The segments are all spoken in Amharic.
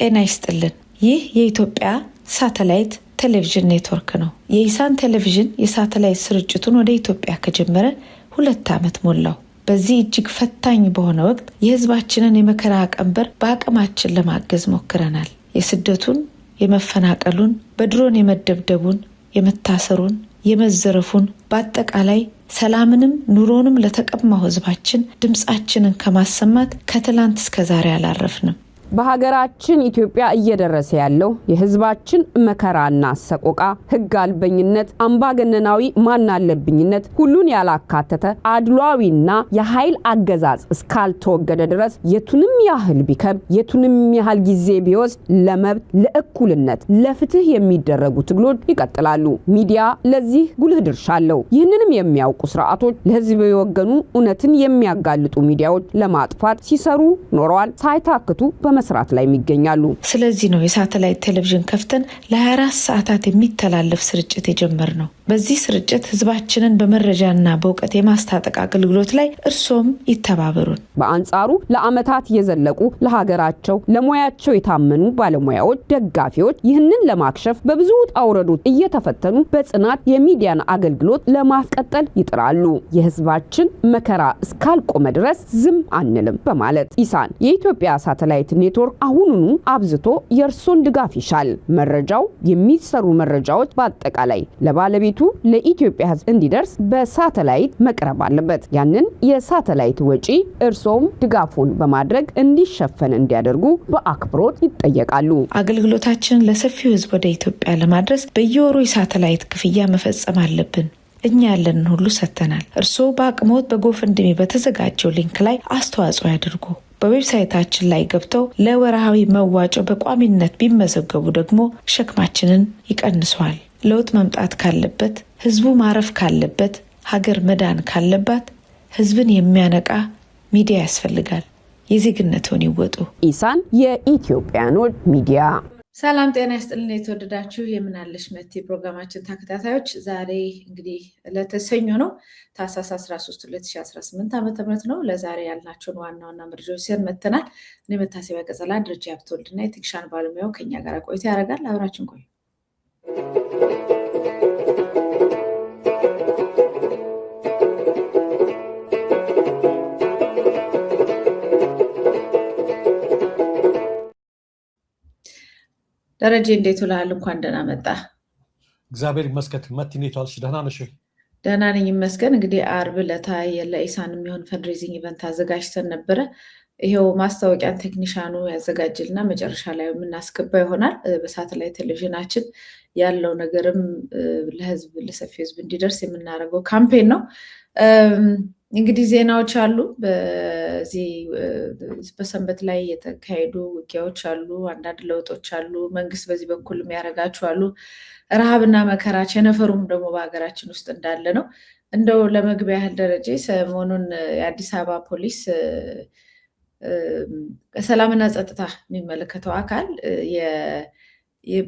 ጤና ይስጥልን። ይህ የኢትዮጵያ ሳተላይት ቴሌቪዥን ኔትወርክ ነው። የኢሳን ቴሌቪዥን የሳተላይት ስርጭቱን ወደ ኢትዮጵያ ከጀመረ 2 ዓመት ሞላው። በዚህ እጅግ ፈታኝ በሆነ ወቅት የህዝባችንን የመከራ ቀንበር በአቅማችን ለማገዝ ሞክረናል። የስደቱን፣ የመፈናቀሉን፣ በድሮን የመደብደቡን፣ የመታሰሩን፣ የመዘረፉን በአጠቃላይ ሰላምንም ኑሮንም ለተቀማው ህዝባችን ድምጻችንን ከማሰማት ከትላንት እስከ ዛሬ አላረፍንም። በሀገራችን ኢትዮጵያ እየደረሰ ያለው የህዝባችን መከራና ሰቆቃ፣ ህግ አልበኝነት፣ አምባገነናዊ ማናለብኝነት፣ ሁሉን ያላካተተ አድሏዊና የኃይል አገዛዝ እስካልተወገደ ድረስ የቱንም ያህል ቢከብድ የቱንም ያህል ጊዜ ቢወስድ ለመብት፣ ለእኩልነት፣ ለፍትህ የሚደረጉ ትግሎች ይቀጥላሉ። ሚዲያ ለዚህ ጉልህ ድርሻ አለው። ይህንንም የሚያውቁ ስርዓቶች ለህዝብ የወገኑ እውነትን የሚያጋልጡ ሚዲያዎች ለማጥፋት ሲሰሩ ኖረዋል። ሳይታክቱ መስራት ላይ የሚገኛሉ። ስለዚህ ነው የሳተላይት ቴሌቪዥን ከፍተን ለ24 ሰዓታት የሚተላለፍ ስርጭት የጀመርነው። በዚህ ስርጭት ህዝባችንን በመረጃና በእውቀት የማስታጠቅ አገልግሎት ላይ እርሶም ይተባበሩን። በአንጻሩ ለአመታት የዘለቁ ለሀገራቸው ለሙያቸው የታመኑ ባለሙያዎች፣ ደጋፊዎች ይህንን ለማክሸፍ በብዙ ጣውረዶች እየተፈተኑ በጽናት የሚዲያን አገልግሎት ለማስቀጠል ይጥራሉ። የህዝባችን መከራ እስካልቆመ ድረስ ዝም አንልም በማለት ኢሳን የኢትዮጵያ ሳተላይት ኔትወርክ አሁኑኑ አብዝቶ የእርሶን ድጋፍ ይሻል። መረጃው የሚሰሩ መረጃዎች በአጠቃላይ ለባለቤቱ ለኢትዮጵያ ህዝብ እንዲደርስ በሳተላይት መቅረብ አለበት። ያንን የሳተላይት ወጪ እርሶም ድጋፉን በማድረግ እንዲሸፈን እንዲያደርጉ በአክብሮት ይጠየቃሉ። አገልግሎታችንን ለሰፊው ህዝብ ወደ ኢትዮጵያ ለማድረስ በየወሩ የሳተላይት ክፍያ መፈጸም አለብን። እኛ ያለንን ሁሉ ሰጥተናል። እርስዎ በአቅሞት በጎፈንድሚ በተዘጋጀው ሊንክ ላይ አስተዋጽኦ ያድርጉ። በዌብሳይታችን ላይ ገብተው ለወርሃዊ መዋጮ በቋሚነት ቢመዘገቡ ደግሞ ሸክማችንን ይቀንሰዋል። ለውጥ መምጣት ካለበት፣ ህዝቡ ማረፍ ካለበት፣ ሀገር መዳን ካለባት ህዝብን የሚያነቃ ሚዲያ ያስፈልጋል። የዜግነትን ይወጡ። ኢሳን የኢትዮጵያኖች ሚዲያ። ሰላም ጤና ይስጥልን። የተወደዳችሁ የምናለሽ መቴ ፕሮግራማችን ተከታታዮች፣ ዛሬ እንግዲህ ለተሰኞ ነው ታህሳስ 13 2018 ዓ.ም ነው። ለዛሬ ያልናቸውን ዋና ዋና መረጃዎች ሲር መተናል። እኔ መታሰቢያ ቀጸላ ደረጃ ያብተወልድና የቴክኒሻን ባለሙያው ከኛ ጋር ቆይታ ያደርጋል። አብራችን ቆዩ። ደረጀ እንዴት ውለሃል? እንኳን ደህና መጣ። እግዚአብሔር ይመስገን። መቲ እንዴት ዋልሽ? ደህና ነሽ? ደህና ነኝ ይመስገን። እንግዲህ አርብ ዕለት ለኢሳን የሚሆን ፈንድሬዚንግ ኢቨንት አዘጋጅተን ነበረ። ይሄው ማስታወቂያን ቴክኒሻኑ ያዘጋጅልና መጨረሻ ላይ የምናስገባ ይሆናል። በሳተላይት ቴሌቪዥናችን ያለው ነገርም ለህዝብ ለሰፊ ህዝብ እንዲደርስ የምናደርገው ካምፔን ነው። እንግዲህ ዜናዎች አሉ። በዚህ በሰንበት ላይ የተካሄዱ ውጊያዎች አሉ። አንዳንድ ለውጦች አሉ። መንግስት በዚህ በኩል የሚያደርጋቸው አሉ። ረሃብና መከራ ቸነፈሩም ደግሞ በሀገራችን ውስጥ እንዳለ ነው። እንደው ለመግቢያ ያህል ደረጃ ሰሞኑን የአዲስ አበባ ፖሊስ ሰላምና ጸጥታ የሚመለከተው አካል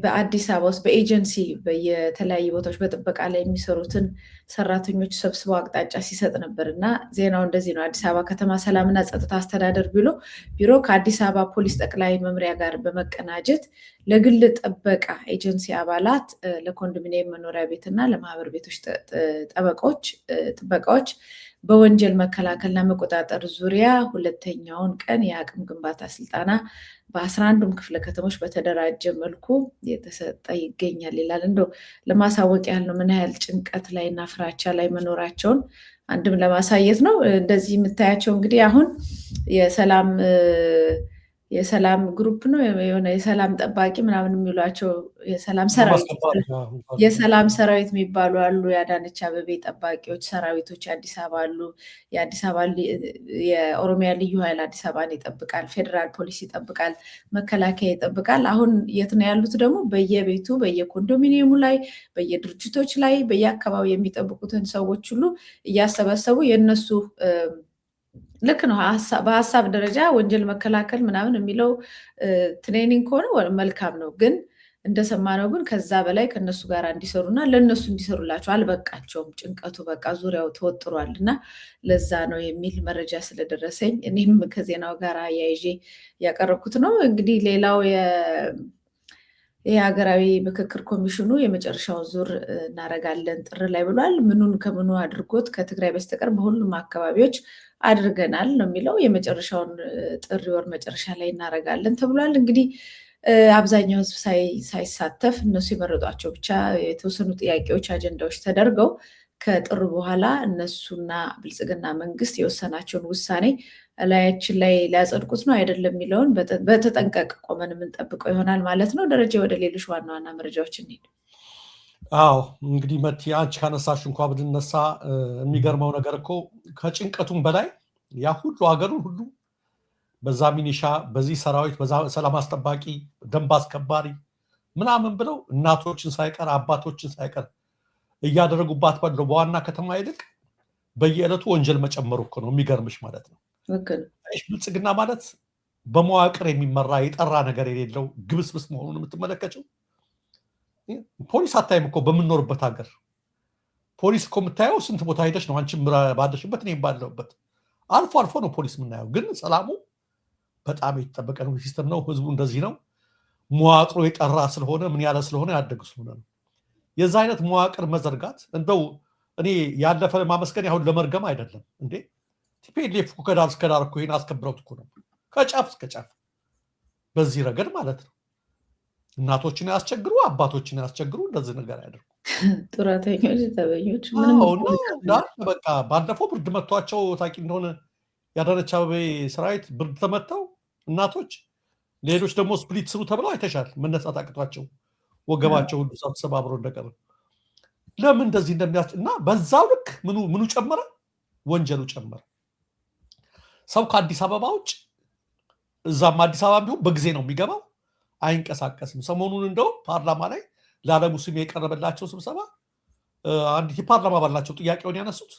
በአዲስ አበባ ውስጥ በኤጀንሲ በየተለያዩ ቦታዎች በጥበቃ ላይ የሚሰሩትን ሰራተኞች ሰብስበው አቅጣጫ ሲሰጥ ነበር እና ዜናው እንደዚህ ነው። አዲስ አበባ ከተማ ሰላምና ጸጥታ አስተዳደር ቢሮ ከአዲስ አበባ ፖሊስ ጠቅላይ መምሪያ ጋር በመቀናጀት ለግል ጥበቃ ኤጀንሲ አባላት፣ ለኮንዶሚኒየም መኖሪያ ቤትና ለማህበር ቤቶች ጥበቃዎች በወንጀል መከላከልና መቆጣጠር ዙሪያ ሁለተኛውን ቀን የአቅም ግንባታ ስልጠና በ11ዱም ክፍለ ከተሞች በተደራጀ መልኩ የተሰጠ ይገኛል ይላል። እንደው ለማሳወቅ ያህል ነው ምን ያህል ጭንቀት ላይ እና ፍራቻ ላይ መኖራቸውን አንድም ለማሳየት ነው። እንደዚህ የምታያቸው እንግዲህ አሁን የሰላም ግሩፕ ነው የሆነ የሰላም ጠባቂ ምናምን የሚሏቸው የሰላም ሰራዊት የሚባሉ አሉ። የአዳነች አቤቤ ጠባቂዎች ሰራዊቶች አዲስ አበባ አሉ። የኦሮሚያ ልዩ ኃይል አዲስ አበባን ይጠብቃል። ፌዴራል ፖሊስ ይጠብቃል። መከላከያ ይጠብቃል። አሁን የት ነው ያሉት ደግሞ? በየቤቱ በየኮንዶሚኒየሙ ላይ በየድርጅቶች ላይ በየአካባቢ የሚጠብቁትን ሰዎች ሁሉ እያሰበሰቡ የነሱ ልክ ነው። በሀሳብ ደረጃ ወንጀል መከላከል ምናምን የሚለው ትሬኒንግ ከሆነ መልካም ነው። ግን እንደሰማነው ግን ከዛ በላይ ከነሱ ጋር እንዲሰሩና ለነሱ እንዲሰሩላቸው አልበቃቸውም። ጭንቀቱ በቃ ዙሪያው ተወጥሯልና ለዛ ነው የሚል መረጃ ስለደረሰኝ እኔም ከዜናው ጋር አያይዤ ያቀረብኩት ነው። እንግዲህ ሌላው የሀገራዊ ምክክር ኮሚሽኑ የመጨረሻውን ዙር እናረጋለን ጥር ላይ ብሏል። ምኑን ከምኑ አድርጎት ከትግራይ በስተቀር በሁሉም አካባቢዎች አድርገናል ነው የሚለው። የመጨረሻውን ጥር ወር መጨረሻ ላይ እናረጋለን ተብሏል። እንግዲህ አብዛኛው ህዝብ ሳይሳተፍ እነሱ የመረጧቸው ብቻ የተወሰኑ ጥያቄዎች፣ አጀንዳዎች ተደርገው ከጥር በኋላ እነሱና ብልጽግና መንግስት የወሰናቸውን ውሳኔ ላያችን ላይ ሊያጸድቁት ነው አይደለም የሚለውን በተጠንቀቅ ቆመን የምንጠብቀው ይሆናል ማለት ነው። ደረጃ ወደ ሌሎች ዋና ዋና መረጃዎች እንሄድ። አዎ እንግዲህ መቲ አንቺ ካነሳሽ እንኳ ብንነሳ የሚገርመው ነገር እኮ ከጭንቀቱም በላይ ያ ሁሉ ሀገሩን ሁሉ በዛ ሚኒሻ፣ በዚህ ሰራዊት፣ በዛ ሰላም አስጠባቂ፣ ደንብ አስከባሪ ምናምን ብለው እናቶችን ሳይቀር አባቶችን ሳይቀር እያደረጉባት ባለው በዋና ከተማ ይልቅ በየዕለቱ ወንጀል መጨመሩ እኮ ነው የሚገርምሽ ማለት ነው። ብልጽግና ማለት በመዋቅር የሚመራ የጠራ ነገር የሌለው ግብስብስ መሆኑን የምትመለከቸው ፖሊስ አታይም እኮ በምንኖርበት ሀገር። ፖሊስ እኮ የምታየው ስንት ቦታ ሄደች ነው፣ አንቺም ባለሽበት እኔም ባለሁበት አልፎ አልፎ ነው ፖሊስ የምናየው። ግን ሰላሙ በጣም የተጠበቀ ነው፣ ሲስተም ነው። ህዝቡ እንደዚህ ነው። መዋቅሩ የጠራ ስለሆነ ምን ያለ ስለሆነ ያደጉ ስለሆነ ነው። የዛ አይነት መዋቅር መዘርጋት እንደው እኔ ያለፈ ማመስገን ያሁን ለመርገም አይደለም እንዴ። ቲፒኤልኤፍ እኮ ከዳር እስከ ዳር እኮ ይሄን አስከብረውት እኮ ነው ከጫፍ እስከ ጫፍ በዚህ ረገድ ማለት ነው። እናቶችን ያስቸግሩ፣ አባቶችን ያስቸግሩ፣ እንደዚህ ነገር ያደርጉ። ጡረተኞች፣ ተበኞች በቃ ባለፈው ብርድ መቷቸው ታቂ እንደሆነ ያዳነች አቤቤ ሰራዊት ብርድ ተመተው እናቶች፣ ሌሎች ደግሞ ስፕሊት ስሩ ተብለው አይተሻል። መነሳት አቅቷቸው ወገባቸው ሁሉ ሰባብሮ እንደቀረ ለምን እንደዚህ እንደሚያስ እና በዛው ልክ ምኑ ጨመረ? ወንጀሉ ጨመረ። ሰው ከአዲስ አበባ ውጭ እዛም አዲስ አበባ ቢሆን በጊዜ ነው የሚገባው፣ አይንቀሳቀስም። ሰሞኑን እንደው ፓርላማ ላይ ለዓለሙ ስም የቀረበላቸው ስብሰባ አንዲት የፓርላማ ባላቸው ጥያቄውን ያነሱት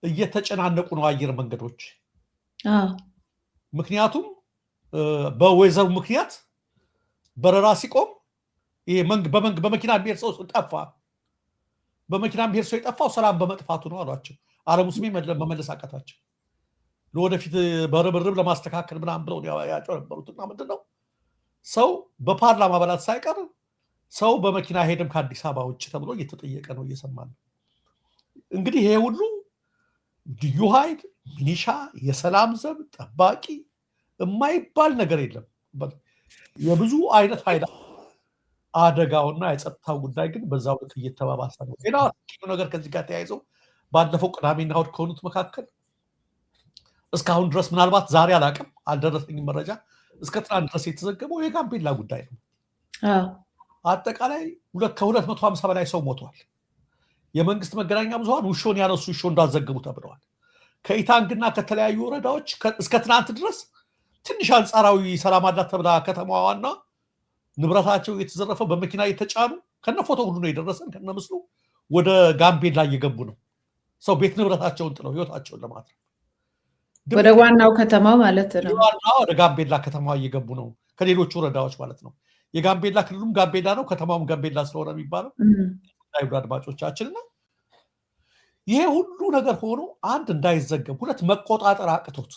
እየተጨናነቁ ነው አየር መንገዶች። ምክንያቱም በወይዘሩ ምክንያት በረራ ሲቆም ይሄ በመኪና የሚሄድ ሰው ጠፋ። በመኪና የሚሄድ ሰው የጠፋው ሰላም በመጥፋቱ ነው አሏቸው። ዓለሙ ስሜ መመለስ አቃታቸው። ለወደፊት በርብርብ ለማስተካከል ምናምን ብለው ያጨረበሩትና ምንድነው ሰው በፓርላማ አባላት ሳይቀር ሰው በመኪና ሄድም ከአዲስ አበባ ውጭ ተብሎ እየተጠየቀ ነው፣ እየሰማ ነው። እንግዲህ ይሄ ሁሉ ልዩ ኃይል፣ ሚኒሻ፣ የሰላም ዘብ ጠባቂ የማይባል ነገር የለም። የብዙ አይነት ኃይል አደጋውና የጸጥታው ጉዳይ ግን በዛው ልክ እየተባባሰ ነው። ሌላ ነገር ከዚህ ጋር ተያይዘው ባለፈው ቅዳሜና እሑድ ከሆኑት መካከል እስካሁን ድረስ ምናልባት ዛሬ አላውቅም፣ አልደረሰኝም መረጃ፣ እስከ ትናንት ድረስ የተዘገበው የጋምቤላ ጉዳይ ነው። አጠቃላይ ከ250 በላይ ሰው ሞቷል። የመንግስት መገናኛ ብዙሃን ውሾን ያነሱ ውሾ እንዳዘገቡ ተብለዋል። ከኢታንግና ከተለያዩ ወረዳዎች እስከ ትናንት ድረስ ትንሽ አንጻራዊ ሰላም አላት ተብላ ከተማዋና ንብረታቸው የተዘረፈ በመኪና የተጫኑ ከነፎቶ ሁሉ ነው የደረሰን ከነምስሉ ወደ ጋምቤላ እየገቡ ነው። ሰው ቤት ንብረታቸውን ጥለው ህይወታቸውን ለማትረፍ ወደ ዋናው ከተማ ማለት ነው። ወደ ጋምቤላ ከተማ እየገቡ ነው ከሌሎች ወረዳዎች ማለት ነው። የጋምቤላ ክልሉም ጋምቤላ ነው፣ ከተማውም ጋምቤላ ስለሆነ የሚባለው አይሁድ አድማጮቻችንና ይሄ ሁሉ ነገር ሆኖ አንድ እንዳይዘገብ፣ ሁለት መቆጣጠር አቅቶት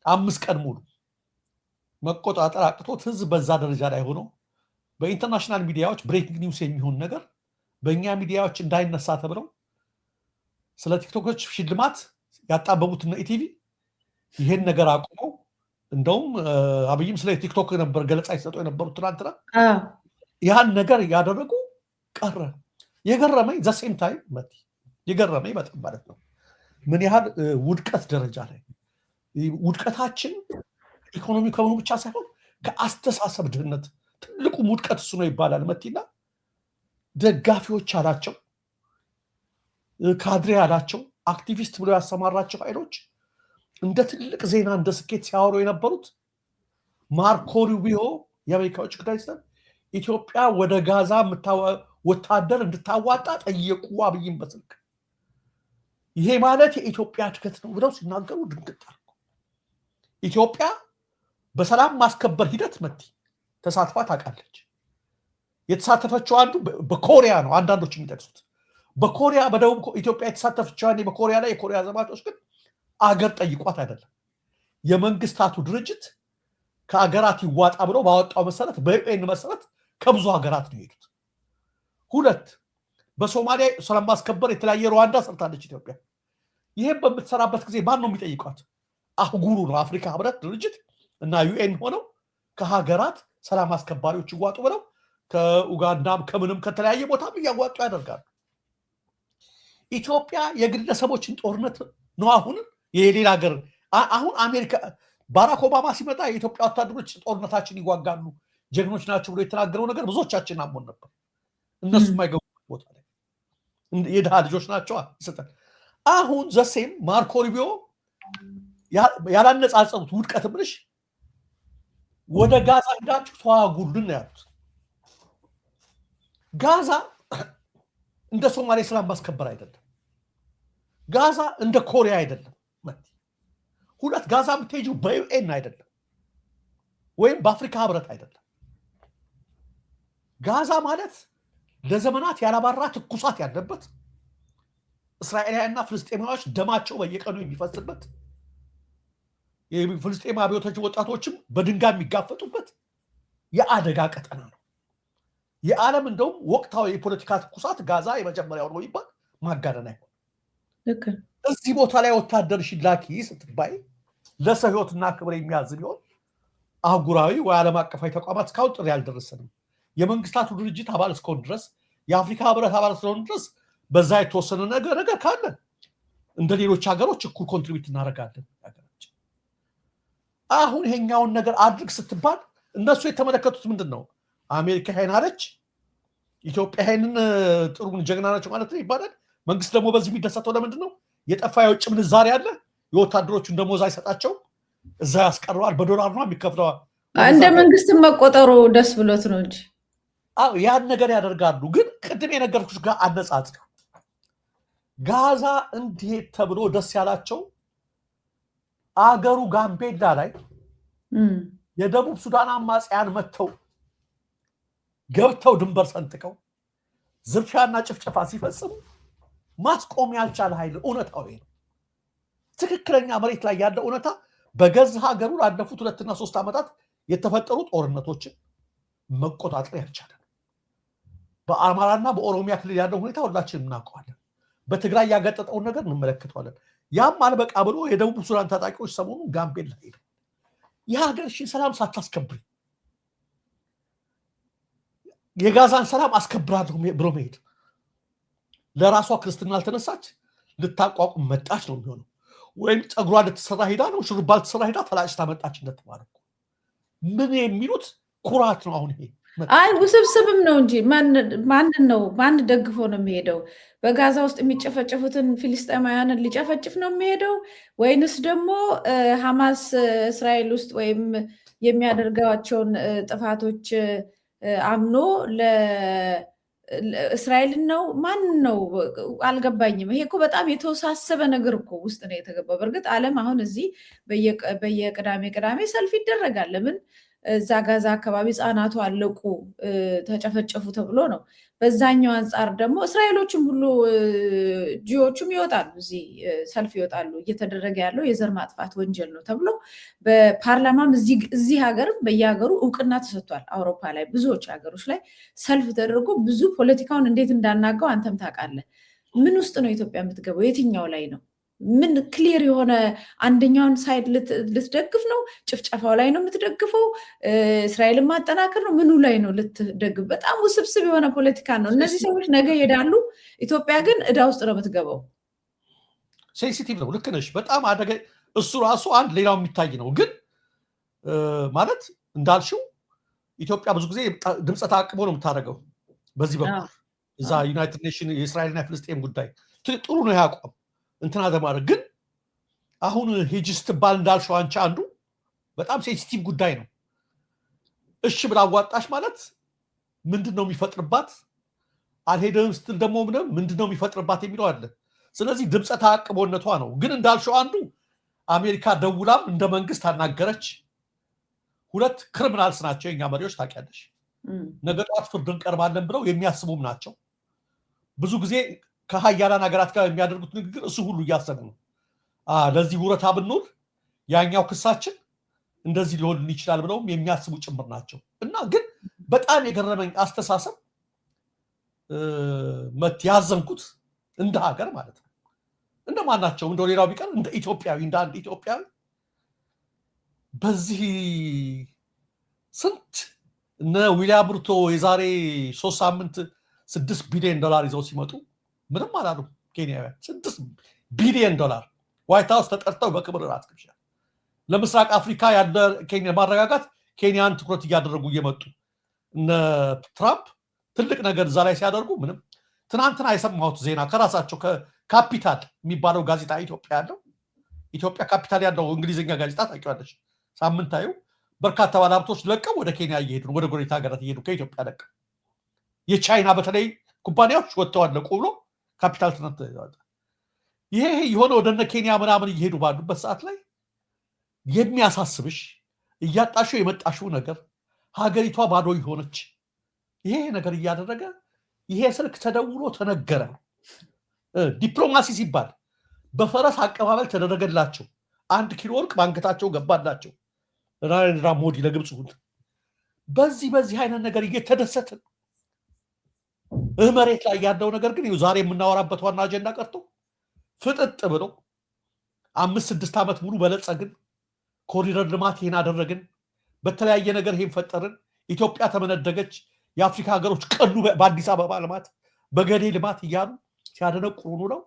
5 ቀን ሙሉ መቆጣጠር አቅቶት ህዝብ በዛ ደረጃ ላይ ሆኖ በኢንተርናሽናል ሚዲያዎች ብሬኪንግ ኒውስ የሚሆን ነገር በእኛ ሚዲያዎች እንዳይነሳ ተብለው ስለ ቲክቶኮች ሽልማት ያጣበቡት እና ኢቲቪ ይሄን ነገር አቁመው እንደውም አብይም ስለ ቲክቶክ ነበር ገለጻ ይሰጡ የነበሩት ትናንትና ያን ነገር ያደረጉ ቀረ። የገረመኝ ዘሴም ታይም መቲ የገረመኝ በጣም ማለት ነው ምን ያህል ውድቀት ደረጃ ላይ ውድቀታችን ኢኮኖሚ ከሆኑ ብቻ ሳይሆን ከአስተሳሰብ ድህነት ትልቁ ውድቀት እሱ ነው ይባላል። መቲና ደጋፊዎች አላቸው፣ ካድሬ አላቸው፣ አክቲቪስት ብሎ ያሰማራቸው ኃይሎች እንደ ትልቅ ዜና እንደ ስኬት ሲያወሩ የነበሩት ማርኮ ሩቢዮ የአሜሪካ ውጭ ጉዳይ ሚኒስትር ኢትዮጵያ ወደ ጋዛ ወታደር እንድታዋጣ ጠየቁ አብይን በስልክ። ይሄ ማለት የኢትዮጵያ እድገት ነው ብለው ሲናገሩ ድንግጥ አልኩ። ኢትዮጵያ በሰላም ማስከበር ሂደት መቲ ተሳትፋ ታውቃለች። የተሳተፈችው አንዱ በኮሪያ ነው አንዳንዶች የሚጠቅሱት በኮሪያ በደቡብ ኢትዮጵያ የተሳተፈችው አንዱ በኮሪያ ላይ የኮሪያ ዘማቾች ግን አገር ጠይቋት አይደለም የመንግስታቱ ድርጅት ከአገራት ይዋጣ ብሎ ባወጣው መሰረት በዩኤን መሰረት ከብዙ ሀገራት ነው የሄዱት ሁለት በሶማሊያ ሰላም ማስከበር የተለያየ ሩዋንዳ ሰርታለች ኢትዮጵያ ይሄን በምትሰራበት ጊዜ ማን ነው የሚጠይቋት አህጉሩ ነው አፍሪካ ህብረት ድርጅት እና ዩኤን ሆነው ከሀገራት ሰላም አስከባሪዎች ይዋጡ ብለው ከኡጋንዳም ከምንም ከተለያየ ቦታም ያዋጡ ያደርጋሉ ኢትዮጵያ የግለሰቦችን ጦርነት ነው አሁን የሌላ ሀገር አሁን አሜሪካ ባራክ ኦባማ ሲመጣ የኢትዮጵያ ወታደሮች ጦርነታችን ይዋጋሉ ጀግኖች ናቸው ብሎ የተናገረው ነገር ብዙዎቻችን አሞን ነበር እነሱ የማይገቡ ቦታ ላይ የድሃ ልጆች ናቸው ይሰጣል አሁን ዘሴም ማርኮ ሩቢዮ ያላነጻጸሩት ውድቀት ብለሽ ወደ ጋዛ ሄዳችሁ ተዋጉልን ያሉት ጋዛ እንደ ሶማሌ ሰላም ማስከበር አይደለም ጋዛ እንደ ኮሪያ አይደለም ሁለት ጋዛ የምትሄጂው በዩኤን አይደለም ወይም በአፍሪካ ህብረት አይደለም ጋዛ ማለት ለዘመናት ያላባራ ትኩሳት ያለበት እስራኤላውያንና ፍልስጤማውያን ደማቸው በየቀኑ የሚፈስበት የፍልስጤም አብዮቶች ወጣቶችም በድንጋይ የሚጋፈጡበት የአደጋ ቀጠና ነው የዓለም እንደውም ወቅታዊ የፖለቲካ ትኩሳት ጋዛ የመጀመሪያው ነው ይባል ማጋነን አይሆን እዚህ ቦታ ላይ ወታደር ሽላኪ ስትባይ ለሰው ህይወትና ክብር የሚያዝ ቢሆን አህጉራዊ ወይ ዓለም አቀፋዊ ተቋማት እስካሁን ጥሪ ያልደረሰንም የመንግስታቱ ድርጅት አባል እስከሆን ድረስ የአፍሪካ ህብረት አባል እስከሆን ድረስ በዛ የተወሰነ ነገር ካለ እንደ ሌሎች ሀገሮች እኩል ኮንትሪቢዩት እናደርጋለን ሀገራችን አሁን ይሄኛውን ነገር አድርግ ስትባል እነሱ የተመለከቱት ምንድነው አሜሪካ ሄን አለች ኢትዮጵያ ሄንን ጥሩ ጀግና ናቸው ማለት ነው ይባላል መንግስት ደግሞ በዚህ የሚደሰተው ለምንድነው የጠፋ የውጭ ምንዛሪ አለ የወታደሮቹን ደሞዝ አይሰጣቸው እዛ ያስቀረዋል በዶላር ነው የሚከፍለው እንደ መንግስት መቆጠሩ ደስ ብሎት ነው እንጂ አው ያን ነገር ያደርጋሉ ግን ቅድም የነገርኩሽ ጋር አነጻጽ ጋዛ እንዴት ተብሎ ደስ ያላቸው አገሩ ጋምቤላ ላይ የደቡብ ሱዳን አማጽያን መተው ገብተው ድንበር ሰንጥቀው ዝርፊያና ጭፍጨፋ ሲፈጽሙ ማስቆም ያልቻለ ኃይል እውነታው ነው ትክክለኛ መሬት ላይ ያለው እውነታ በገዛ ሀገሩ ላለፉት 2 እና 3 ዓመታት የተፈጠሩ ጦርነቶችን መቆጣጠር ያልቻለ በአማራና በኦሮሚያ ክልል ያለው ሁኔታ ሁላችንም እናውቀዋለን በትግራይ ያገጠጠው ነገር እንመለከተዋለን ያም አልበቃ ብሎ የደቡብ ሱዳን ታጣቂዎች ሰሞኑን ጋምቤላ ሄዱ የሀገርሽን ሰላም ሳታስከብሪ የጋዛን ሰላም አስከብራለሁ ብሎ መሄድ ለራሷ ክርስትና አልተነሳች ልታቋቁም መጣች ነው የሚሆነው ወይም ጸጉሯ ልትሰራ ሄዳ ነው ሽሩባ ልትሰራ ሄዳ ተላጭታ መጣች እንደተባለ ምን የሚሉት ኩራት ነው አሁን ይሄ አይ ውስብስብም ነው እንጂ ማን ደግፎ ነው የሚሄደው በጋዛ ውስጥ የሚጨፈጨፉትን ፍልስጤማውያንን ሊጨፈጭፍ ነው የሚሄደው ወይንስ ደግሞ ሐማስ እስራኤል ውስጥ ወይም የሚያደርጋቸውን ጥፋቶች አምኖ ለእስራኤልን ነው ማን ነው አልገባኝም ይሄ እኮ በጣም የተወሳሰበ ነገር እኮ ውስጥ ነው የተገባው በርግጥ ዓለም አሁን እዚህ በየቅዳሜ ሰልፍ ይደረጋል ለምን እዛ ጋዛ አካባቢ ህጻናቱ አለቁ ተጨፈጨፉ ተብሎ ነው በዛኛው አንፃር ደግሞ እስራኤሎችም ሁሉ ጂኦቹም ይወጣሉ እዚህ ሰልፍ ይወጣሉ እየተደረገ ያለው የዘር ማጥፋት ወንጀል ነው ተብሎ በፓርላማም እዚህ ሀገርም በየሀገሩ እውቅና ተሰጥቷል አውሮፓ ላይ ብዙዎች ሀገሮች ላይ ሰልፍ ተደርጎ ብዙ ፖለቲካውን እንዴት እንዳናጋው አንተም ታውቃለህ ምን ውስጥ ነው ኢትዮጵያ የምትገባው የትኛው ላይ ነው ምን ክሊር የሆነ አንደኛውን ሳይድ ልትደግፍ ነው ጭፍጨፋው ላይ ነው የምትደግፈው እስራኤልን ማጠናከር ነው ምኑ ላይ ነው ልትደግፍ በጣም ውስብስብ የሆነ ፖለቲካ ነው እነዚህ ሰዎች ነገ ይሄዳሉ ኢትዮጵያ ግን እዳ ውስጥ ነው የምትገባው ሴንሲቲቭ ነው ልክ ነሽ በጣም አደገ እሱ ራሱ አንድ ሌላው የሚታይ ነው ግን ማለት እንዳልሽው ኢትዮጵያ ብዙ ጊዜ ድምፀ ተአቅቦ ነው የምታደርገው በዚህ በኩል እዛ ዩናይትድ ኔሽን የእስራኤልና ፍልስጤም ጉዳይ ጥሩ ነው ያቋም እንትና ተማረግ ግን አሁን ሂጂ ስትባል እንዳልሽው አንቺ አንዱ በጣም ሴንሲቲቭ ጉዳይ ነው እሺ ብላ አዋጣሽ ማለት ምንድነው የሚፈጥርባት አልሄደም ስትል ደግሞ ምንድነው የሚፈጥርባት የሚለው አለ ስለዚህ ድምፀ ተአቅቦነቷ ነው ግን እንዳልሽው አንዱ አሜሪካ ደውላም እንደ መንግስት አናገረች ሁለት ክሪሚናልስ ናቸው የኛ መሪዎች ታውቂያለሽ ነገ ጠዋት ፍርድ እንቀርባለን ብለው የሚያስቡም ናቸው። ብዙ ጊዜ ከሀያላን ሀገራት ጋር የሚያደርጉት ንግግር እሱ ሁሉ እያሰቡ ነው። ለዚህ ውረታ ብንውል ያኛው ክሳችን እንደዚህ ሊሆን ይችላል ብለውም የሚያስቡ ጭምር ናቸው። እና ግን በጣም የገረመኝ አስተሳሰብ ያዘንኩት እንደ ሀገር ማለት ነው እንደማናቸው እንደው ሌላው ቢቀር እንደ ኢትዮጵያዊ እንደ አንድ ኢትዮጵያዊ በዚህ ስንት እነ ዊሊያም ሩቶ የዛሬ 3 ሳምንት $6 ቢሊዮን ይዘው ሲመጡ ምንም አላሉ። ኬንያውያን $6 ቢሊዮን ዋይት ሃውስ ተጠርተው በክብር ራት ግብዣ ለምስራቅ አፍሪካ ያለ ኬንያ ማረጋጋት ኬንያን ትኩረት እያደረጉ እየመጡ እነ ትራምፕ ትልቅ ነገር እዛ ላይ ሲያደርጉ ምንም። ትናንትና የሰማሁት ዜና ከራሳቸው ከካፒታል የሚባለው ጋዜጣ ኢትዮጵያ ያለው ኢትዮጵያ ካፒታል ያለው እንግሊዝኛ ጋዜጣ ታውቂዋለሽ፣ ሳምንታዩ በርካታ ባለሀብቶች ለቀው ወደ ኬንያ እየሄዱ ነው፣ ወደ ጎረቤት ሀገራት እየሄዱ ከኢትዮጵያ ለቀው። የቻይና በተለይ ኩባንያዎች ወጥተዋል ለቁ ብሎ ካፒታል ትናንት ይሄ የሆነ ወደነ ኬንያ ምናምን እየሄዱ ባሉበት ሰዓት ላይ የሚያሳስብሽ እያጣሽው የመጣሽው ነገር ሀገሪቷ ባዶ የሆነች ይሄ ነገር እያደረገ ይሄ ስልክ ተደውሎ ተነገረ። ዲፕሎማሲ ሲባል በፈረስ አቀባበል ተደረገላቸው። 1 ኪሎ ወርቅ ባንገታቸው ገባላቸው ናሬንድራ ሞዲ ለግብፅ ሁሉ። በዚህ አይነት ነገር እየተደሰትን መሬት ላይ ያለው ነገር ግን ዛሬ የምናወራበት ዋና አጀንዳ ቀርቶ ፍጥጥ ብሎ 5-6 ዓመት ሙሉ በለጸግን፣ ኮሪደር ልማት ይሄን አደረግን፣ በተለያየ ነገር ይሄን ፈጠርን፣ ኢትዮጵያ ተመነደገች፣ የአፍሪካ ሀገሮች ቀሉ በአዲስ አበባ ልማት በገዴ ልማት እያሉ ሲያደነቁሩ ነው።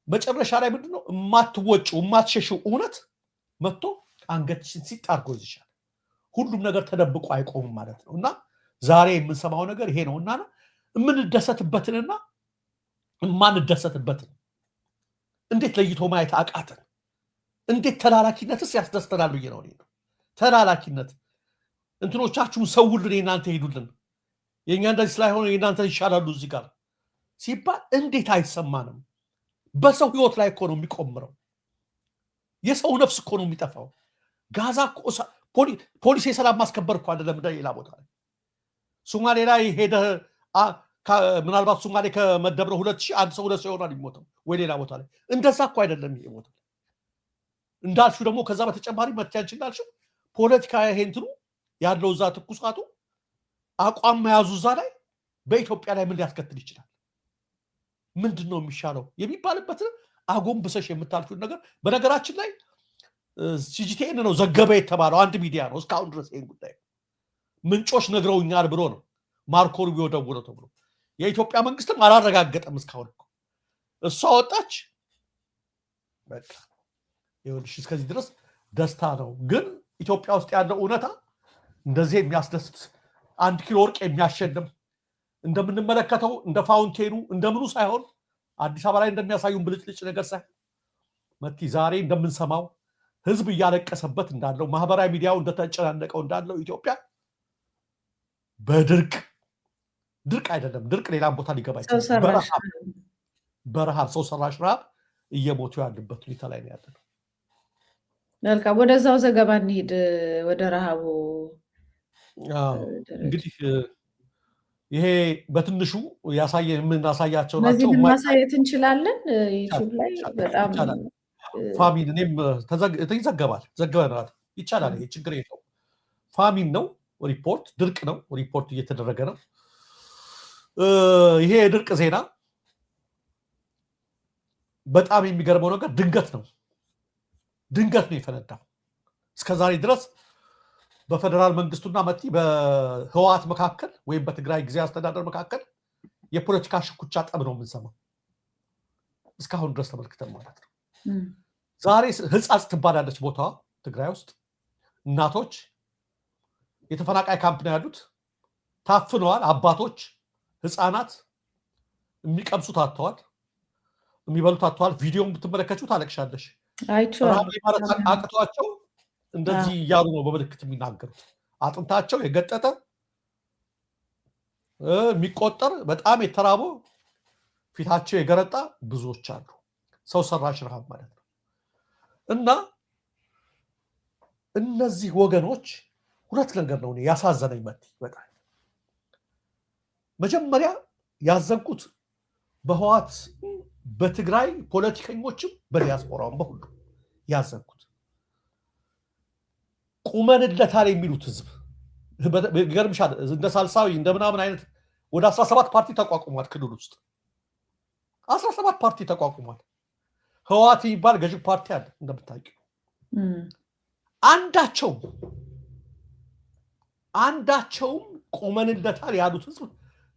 መጨረሻ ላይ ምንድነው የማትወጪው የማትሸሽው እውነት መጥቶ አንገትሽን ሲጣርጎ ይዝሻል። ሁሉም ነገር ተደብቆ አይቆምም ማለት ነው። እና ዛሬ የምንሰማው ነገር ይሄ ነውና የምንደሰትበትንና የማንደሰትበትን እንዴት ለይቶ ማየት አቃተን? እንዴት ተላላኪነትስ ያስደስተናል ብዬ ነው። ተላላኪነት እንትኖቻችሁን ሰውልን፣ የእናንተ ሄዱልን፣ የእኛ እንደዚህ ስላይሆነ የእናንተ ይሻላሉ እዚህ ጋር ሲባል እንዴት አይሰማንም? በሰው ህይወት ላይ እኮ ነው የሚቆምረው። የሰው ነፍስ እኮ ነው የሚጠፋው። ጋዛ ፖሊስ የሰላም ማስከበር እኮ አይደለም። ሌላ ቦታ ላይ ሶማሌ ላይ ሄደ ምናልባት ሶማሌ ከመደብረው 2000 አንድ ሰው 2 ሰው ይሆናል የሚሞተው ወይ ሌላ ቦታ ላይ እንደዛ እኮ አይደለም። ይሄ ቦታ እንዳልሽው ደግሞ ከዛ በተጨማሪ መጥያንች እንዳልሽው ፖለቲካ ይሄ እንትኑ ያለው እዛ ትኩሳቱ አቋም መያዙ እዛ ላይ በኢትዮጵያ ላይ ምን ሊያስከትል ይችላል? ምንድነው የሚሻለው የሚባልበት አጎንብሰሽ የምታልፊው ነገር። በነገራችን ላይ ሲጂቲኤን ነው ዘገበ የተባለው፣ አንድ ሚዲያ ነው እስካሁን ድረስ ይሄን ጉዳይ ምንጮች ነግረውኛል ብሎ ነው ማርኮ ሩቢዮ ደውለው ተብሎ። የኢትዮጵያ መንግስትም አላረጋገጠም እስካሁን። እሷ ወጣች በቃ ይኸውልሽ እስከዚህ ድረስ ደስታ ነው። ግን ኢትዮጵያ ውስጥ ያለው እውነታ እንደዚህ የሚያስደስት 1 ኪሎ ወርቅ የሚያሸልም እንደምንመለከተው እንደ ፋውንቴኑ እንደምኑ ሳይሆን አዲስ አበባ ላይ እንደሚያሳዩን ብልጭልጭ ነገር ሳይሆን መቲ ዛሬ እንደምንሰማው ህዝብ እያለቀሰበት እንዳለው ማህበራዊ ሚዲያው እንደተጨናነቀው እንዳለው ኢትዮጵያ በድርቅ አይደለም፣ ድርቅ ሌላም ቦታ ሊገባ ይችላል። በረሃብ ሰው ሰራሽ ረሃብ እየሞቱ ያሉበት ሁኔታ ላይ ነው ያለው። መልካም፣ ወደዛው ዘገባ እንሂድ። ወደ ረሃቡ እንግዲህ ይሄ በትንሹ የምናሳያቸው ናቸው። ማሳየት እንችላለን ዩቲዩብ ላይ በጣም ፋሚን እኔም ዘግበናል። ይቻላል፣ ይሄ ችግር የለው። ፋሚን ነው ሪፖርት፣ ድርቅ ነው ሪፖርት እየተደረገ ነው። ይሄ የድርቅ ዜና በጣም የሚገርመው ነገር ድንገት ነው የፈነዳው። እስከዛሬ ድረስ በፌደራል መንግስቱና መቲ በህወሓት መካከል ወይም በትግራይ ጊዜ አስተዳደር መካከል የፖለቲካ ሽኩቻ ጠብ ነው የምንሰማው እስካሁን ድረስ ተመልክተን ማለት ነው። ዛሬ ህጻጽ ትባላለች ቦታዋ ትግራይ ውስጥ። እናቶች የተፈናቃይ ካምፕ ነው ያሉት፣ ታፍነዋል። አባቶች፣ ህፃናት የሚቀምሱት አጥተዋል፣ የሚበሉት አጥተዋል። ቪዲዮን ብትመለከቹ ታለቅሻለሽ። አቅቷቸው እንደዚህ እያሉ ነው በምልክት የሚናገሩት። አጥንታቸው የገጠጠ የሚቆጠር በጣም የተራቡ ፊታቸው የገረጣ ብዙዎች አሉ። ሰው ሰራሽ ረሃብ ማለት ነው። እና እነዚህ ወገኖች ሁለት ነገር ነው ያሳዘነኝ መቲ በጣም መጀመሪያ ያዘንኩት በህዋት በትግራይ ፖለቲከኞችም በዲያስፖራውም በሁሉ ያዘንኩት ቁመንለታል የሚሉት ህዝብ ገርምሻል እንደ ሳልሳዊ እንደምናምን አይነት ወደ 17 ፓርቲ ተቋቁሟል ክልል ውስጥ 17 ፓርቲ ተቋቁሟል ህዋት የሚባል ገዥ ፓርቲ አለ እንደምታውቂው አንዳቸውም ቁመንለታል ያሉት ህዝብ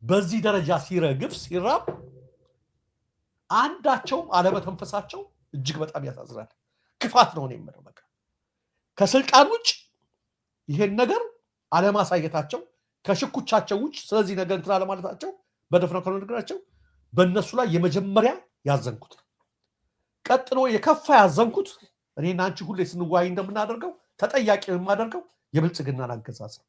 በዚህ ደረጃ ሲረግፍ ሲራብ አንዳቸውም አለመተንፈሳቸው እጅግ በጣም ያሳዝናል ክፋት ነው የምለው በቃ ከስልጣን ውጭ ይሄን ነገር አለማሳየታቸው ከሽኩቻቸው ውጭ ስለዚህ ነገር እንትና ለማለታቸው በደፍነው ከነገራቸው በእነሱ ላይ የመጀመሪያ ያዘንኩት ቀጥሎ የከፋ ያዘንኩት እኔና አንቺ ሁሌ ስንዋይ እንደምናደርገው ተጠያቂ የማደርገው የብልጽግናን አገዛዝ ነው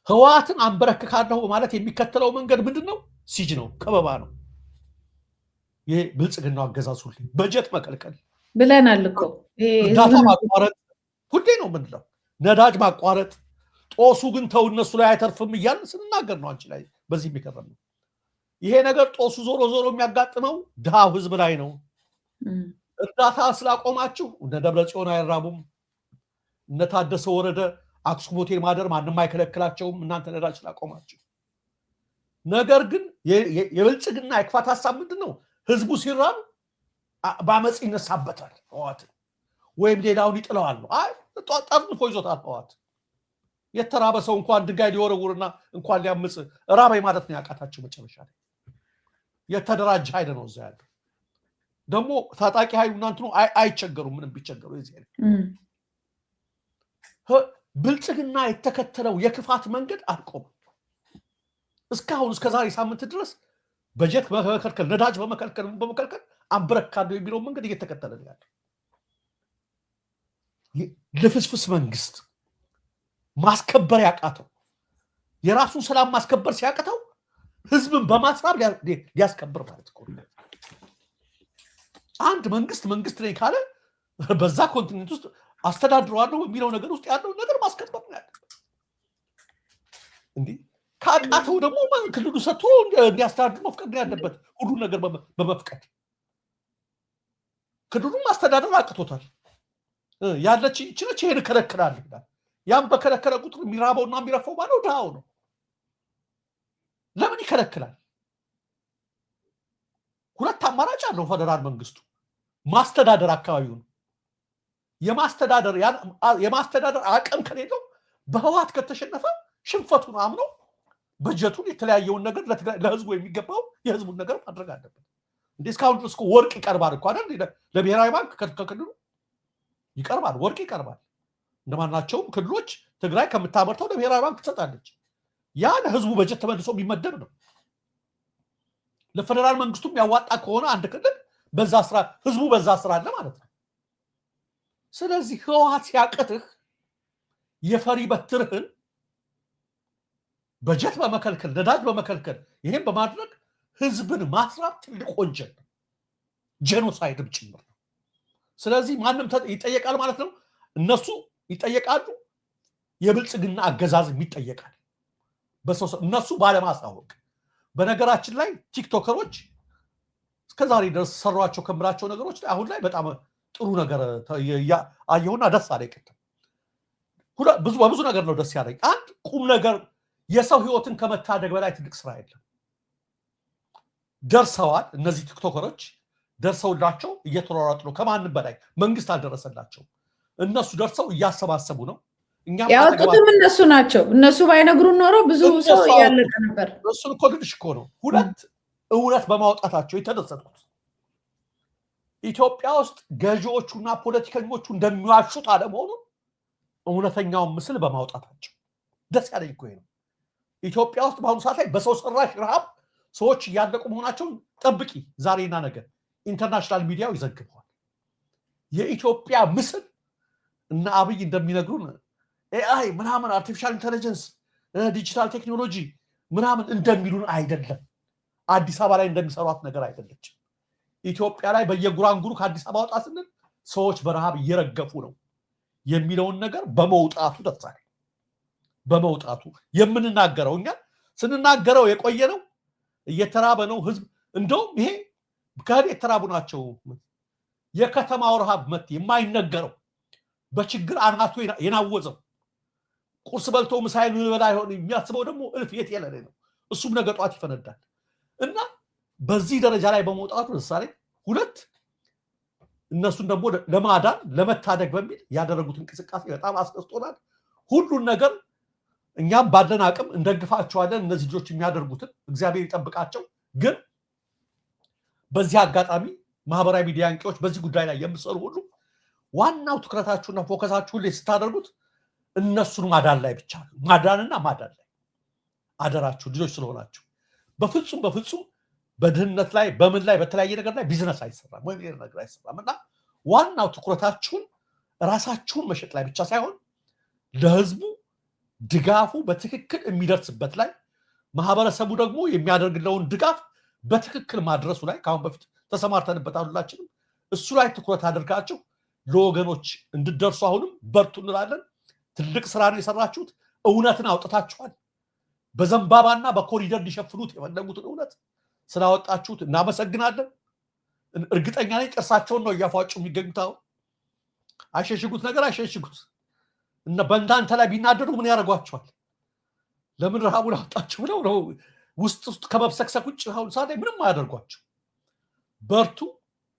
ህዋትን አንበረክካለሁ ማለት የሚከተለው መንገድ ምንድነው ሲጅ ነው ከበባ ነው ይሄ ብልጽግናው አገዛዝ ሁሌ በጀት መከልከል ብለናል እኮ ዳታ ማቋረጥ ጉዳይ ነው ምንለው ነዳጅ ማቋረጥ ጦሱ ግን ተው እነሱ ላይ አይተርፍም ይያል ስንናገር ነው አንቺ ላይ በዚህ የሚከረም ይሄ ነገር ጦሱ ዞሮ ዞሮ የሚያጋጥመው ድሃው ህዝብ ላይ ነው እርዳታ ስላቆማችሁ እነ ደብረጽዮን አይራቡም እነ ታደሰ ወረደ አክሱም ሆቴል ማደር ማንንም አይከለክላቸውም እናንተ ነዳጅ ስላቆማችሁ ነገር ግን የብልጽግና የክፋት ሐሳብ ምንድነው ህዝቡ ሲራብ ባመጽ ይነሳበታል ህዋት ወይም ሌላውን ይጥለዋል ነው አይ ጠርንፎ ይዞታል ህዋት የተራበ ሰው እንኳን ድንጋይ ሊወረውርና እንኳን ሊያምጽ ራበይ ማለት ነው ያቃታቸው መጨረሻ ላይ የተደራጀ ኃይል ነው እዛ ያለው ደግሞ ታጣቂ ኃይሉ እናንተ ነው አይቸገሩም ምንም ቢቸገሩ እዚህ ብልጽግና የተከተለው የክፋት መንገድ አልቆም እስካሁን እስከዛሬ ሳምንት ድረስ በጀት በመከልከል ነዳጅ በመከልከል አንበረካዶ የሚለው መንገድ እየተከተለ ነው ያለው ለፍስፍስ መንግስት ማስከበር ያቃተው የራሱን ሰላም ማስከበር ሲያቀተው ህዝብን በማስራብ ሊያስከብር ማለት ነው አንድ መንግስት ነኝ ካለ በዛ ኮንቲኔንት ውስጥ አስተዳድረዋለሁ የሚለው ነገር ውስጥ ያለው ነገር ማስከበር ነው ያለው እንዴ ካቃተው ደግሞ ክልሉ ሰጥቶ እንዲያስተዳድር መፍቀድ ያለበት ሁሉ ነገር በመፍቀድ ክልሉን ማስተዳደር አቅቶታል ያለች ይችላል ይሄን ከለከላል ይላል ያም በከለከለ ቁጥር የሚራበውና የሚረፈው ማለት ዳው ነው ለምን ይከለክላል ሁለት አማራጭ አለው ፌደራል መንግስቱ ማስተዳደር አካባቢውን የማስተዳደር አቅም ከሌለው በህዋት ከተሸነፈ ሽንፈቱን አምኖ በጀቱን የተለያየውን ነገር ለህዝቡ የሚገባው የህዝቡን ነገር ማድረግ አለበት እንዴ እስካሁን ድረስ ወርቅ ይቀርባል እኮ አይደል ለብሔራዊ ባንክ ከክልሉ ይቀርባል ወርቅ ይቀርባል እንደማናቸውም ክልሎች ትግራይ ከምታመርተው ለብሔራዊ ባንክ ትሰጣለች ያ ለህዝቡ በጀት ተመልሶ የሚመደብ ነው ለፌደራል መንግስቱም ያዋጣ ከሆነ አንድ ክልል በዛ ስራ ህዝቡ በዛ ስራ አለ ማለት ነው ስለዚህ ህዋት ያቀትህ የፈሪ በትርህን በጀት በመከልከል ነዳጅ በመከልከል ይሄን በማድረግ ህዝብን ማስራት ትልቅ ወንጀል ጄኖሳይድም ጭምር ነው ስለዚህ ማንም ይጠየቃል ማለት ነው እነሱ ይጠየቃሉ የብልጽግና አገዛዝ ይጠየቃል እነሱ ባለማሳወቅ በነገራችን ላይ ቲክቶከሮች እስከዛሬ ድረስ ሰሯቸው ከምላቸው ነገሮች አሁን ላይ በጣም ጥሩ ነገር አየሁና ደስ አለኝ በብዙ ነገር ነው ደስ ያለኝ አንድ ቁም ነገር የሰው ህይወትን ከመታደግ በላይ ትልቅ ስራ የለም ደርሰዋል እነዚህ ቲክቶከሮች ደርሰውላቸው እየተሯሯጡ ነው ከማንም በላይ መንግስት አልደረሰላቸው እነሱ ደርሰው እያሰባሰቡ ነው ያወጡትም እነሱ ናቸው እነሱ ባይነግሩን ኖሮ ብዙ ሰው ያለቀ ነበር እሱን እኮ ልልሽ እኮ ነው ሁለት እውነት በማውጣታቸው የተደሰትኩት ኢትዮጵያ ውስጥ ገዢዎቹና ፖለቲከኞቹ እንደሚዋሹት አለመሆኑ እውነተኛውን ምስል በማውጣታቸው ደስ ያለኝ እኮ ነው ኢትዮጵያ ውስጥ በአሁኑ ሰዓት ላይ በሰው ሰራሽ ረሃብ ሰዎች እያለቁ መሆናቸውን ጠብቂ ዛሬና ነገ ኢንተርናሽናል ሚዲያው ይዘግበዋል የኢትዮጵያ ምስል እና አብይ እንደሚነግሩን ኤአይ ምናምን አርቲፊሻል ኢንተለጀንስ ዲጂታል ቴክኖሎጂ ምናምን እንደሚሉን አይደለም አዲስ አበባ ላይ እንደሚሰሯት ነገር አይደለች ኢትዮጵያ ላይ በየጉራንጉሩ ከአዲስ አበባ ወጣ ስንል ሰዎች በረሃብ እየረገፉ ነው የሚለውን ነገር በመውጣቱ ደሳለ በመውጣቱ የምንናገረው እኛ ስንናገረው የቆየ ነው። እየተራበ ነው ህዝብ። እንደውም ይሄ ከህድ የተራቡ ናቸው። የከተማው ረሃብ መት የማይነገረው በችግር አናቱ የናወዘው ቁርስ በልቶ ምሳይል በላ ይሆን የሚያስበው ደግሞ እልፍ የት የለለ ነው። እሱም ነገ ጧት ይፈነዳል። እና በዚህ ደረጃ ላይ በመውጣቱ ለምሳሌ ሁለት እነሱን ደግሞ ለማዳን ለመታደግ በሚል ያደረጉት እንቅስቃሴ በጣም አስደስቶናል። ሁሉን ነገር እኛም ባለን አቅም እንደግፋቸዋለን። እነዚህ ልጆች የሚያደርጉትን እግዚአብሔር ይጠብቃቸው። ግን በዚህ አጋጣሚ ማህበራዊ ሚዲያ አንቂዎች በዚህ ጉዳይ ላይ የምትሰሩ ሁሉ ዋናው ትኩረታችሁና ፎከሳችሁ ላይ ስታደርጉት እነሱን ማዳን ላይ ብቻ ነው። ማዳንና ማዳን ላይ አደራችሁ ልጆች ስለሆናችሁ በፍጹም በድህነት ላይ በምን ላይ በተለያየ ነገር ላይ ቢዝነስ አይሰራም ወይ ነገር አይሰራም። እና ዋናው ትኩረታችሁን ራሳችሁን መሸጥ ላይ ብቻ ሳይሆን ለህዝቡ ድጋፉ በትክክል የሚደርስበት ላይ ማህበረሰቡ ደግሞ የሚያደርግለውን ድጋፍ በትክክል ማድረሱ ላይ ካሁን በፊት ተሰማርተንበታል ሁላችንም። እሱ ላይ ትኩረት አድርጋችሁ ለወገኖች እንድትደርሱ አሁንም በርቱ እንላለን። ትልቅ ስራ ነው የሰራችሁት። እውነትን አውጥታችኋል። በዘንባባና በኮሪደር ሊሸፍኑት የፈለጉትን እውነት ስላወጣችሁት እናመሰግናለን። እርግጠኛ ነኝ ጥርሳቸውን ነው እያፏጩ የሚገኙት። አሁን አይሸሽጉት ነገር አይሸሽጉት እና በእናንተ ላይ ቢናደዱ ምን ያደርጓቸዋል? ለምን ረሃቡን አወጣችሁ ብለው ነው ውስጥ ከመብሰክሰክ ውጭ አሁን ሳለ ምንም አያደርጓቸው። በርቱ።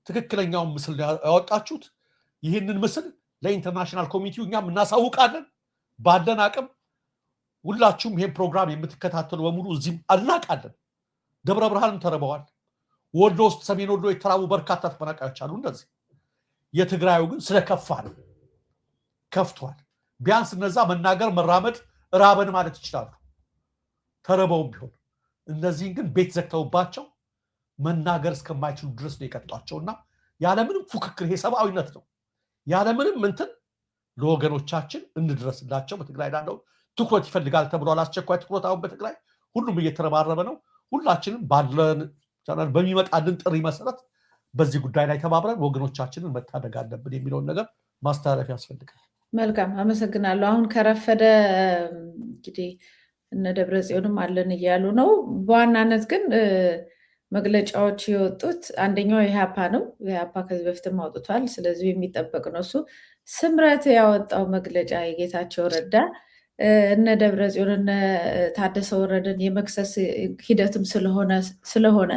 ትክክለኛውን ምስል ያወጣችሁት። ይህንን ምስል ለኢንተርናሽናል ኮሚኒቲው እኛም እናሳውቃለን። ባለን አቅም ሁላችሁም ይሄን ፕሮግራም የምትከታተሉ በሙሉ እዚህም አልናቃለን። ደብረ ብርሃንም ተርበዋል። ወሎ ውስጥ ሰሜን ወሎ የተራቡ በርካታ ተፈናቃዮች አሉ። እንደዚህ የትግራዩ ግን ስለከፋ ነው። ከፍቷል። ቢያንስ እነዛ መናገር መራመድ ራበን ማለት ይችላሉ ተርበውም ቢሆን። እነዚህን ግን ቤት ዘግተውባቸው መናገር እስከማይችሉ ድረስ ነው የቀጧቸውና ያለምንም ፉክክር ይሄ ሰብአዊነት ነው። ያለምንም እንትን ለወገኖቻችን እንድረስላቸው። በትግራይ ላለው ትኩረት ይፈልጋል ተብሏል። አስቸኳይ ትኩረት አሁን በትግራይ ሁሉም እየተረባረበ ነው። ሁላችንም ባለን ቻናል በሚመጣልን ጥሪ መሰረት በዚህ ጉዳይ ላይ ተባብረን ወገኖቻችንን መታደግ አለብን የሚለውን ነገር ማስተላለፍ ያስፈልጋል። መልካም አመሰግናለሁ። አሁን ከረፈደ እንግዲህ እነ ደብረጽዮንም አለን እያሉ ነው። በዋናነት ግን መግለጫዎች የወጡት አንደኛው ኢህአፓ ነው። ኢህአፓ ከዚህ በፊትም አውጥቷል። ስለዚህ የሚጠበቅ ነው እሱ። ስምረት ያወጣው መግለጫ የጌታቸው ረዳ እነ ደብረጽዮን እነ ታደሰ ወረደን የመክሰስ ሂደትም ስለሆነ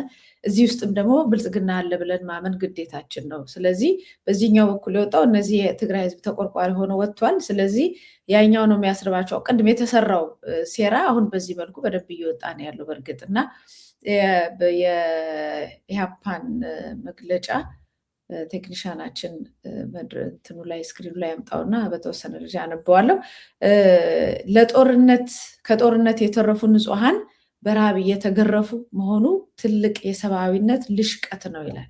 እዚህ ውስጥም ደግሞ ብልጽግና አለ ብለን ማመን ግዴታችን ነው። ስለዚህ በዚህኛው በኩል የወጣው እነዚህ የትግራይ ህዝብ ተቆርቋሪ ሆኖ ወጥቷል። ስለዚህ ያኛው ነው የሚያስርባቸው። ቅድም የተሰራው ሴራ አሁን በዚህ መልኩ በደንብ እየወጣ ነው ያለው። በእርግጥ እና የኢህአፓን መግለጫ ቴክኒሻናችን እንትኑ ላይ ስክሪኑ ላይ ያምጣውና በተወሰነ ደረጃ አነበዋለሁ። ከጦርነት የተረፉ ንጹሐን በረሃብ እየተገረፉ መሆኑ ትልቅ የሰብአዊነት ልሽቀት ነው ይላል።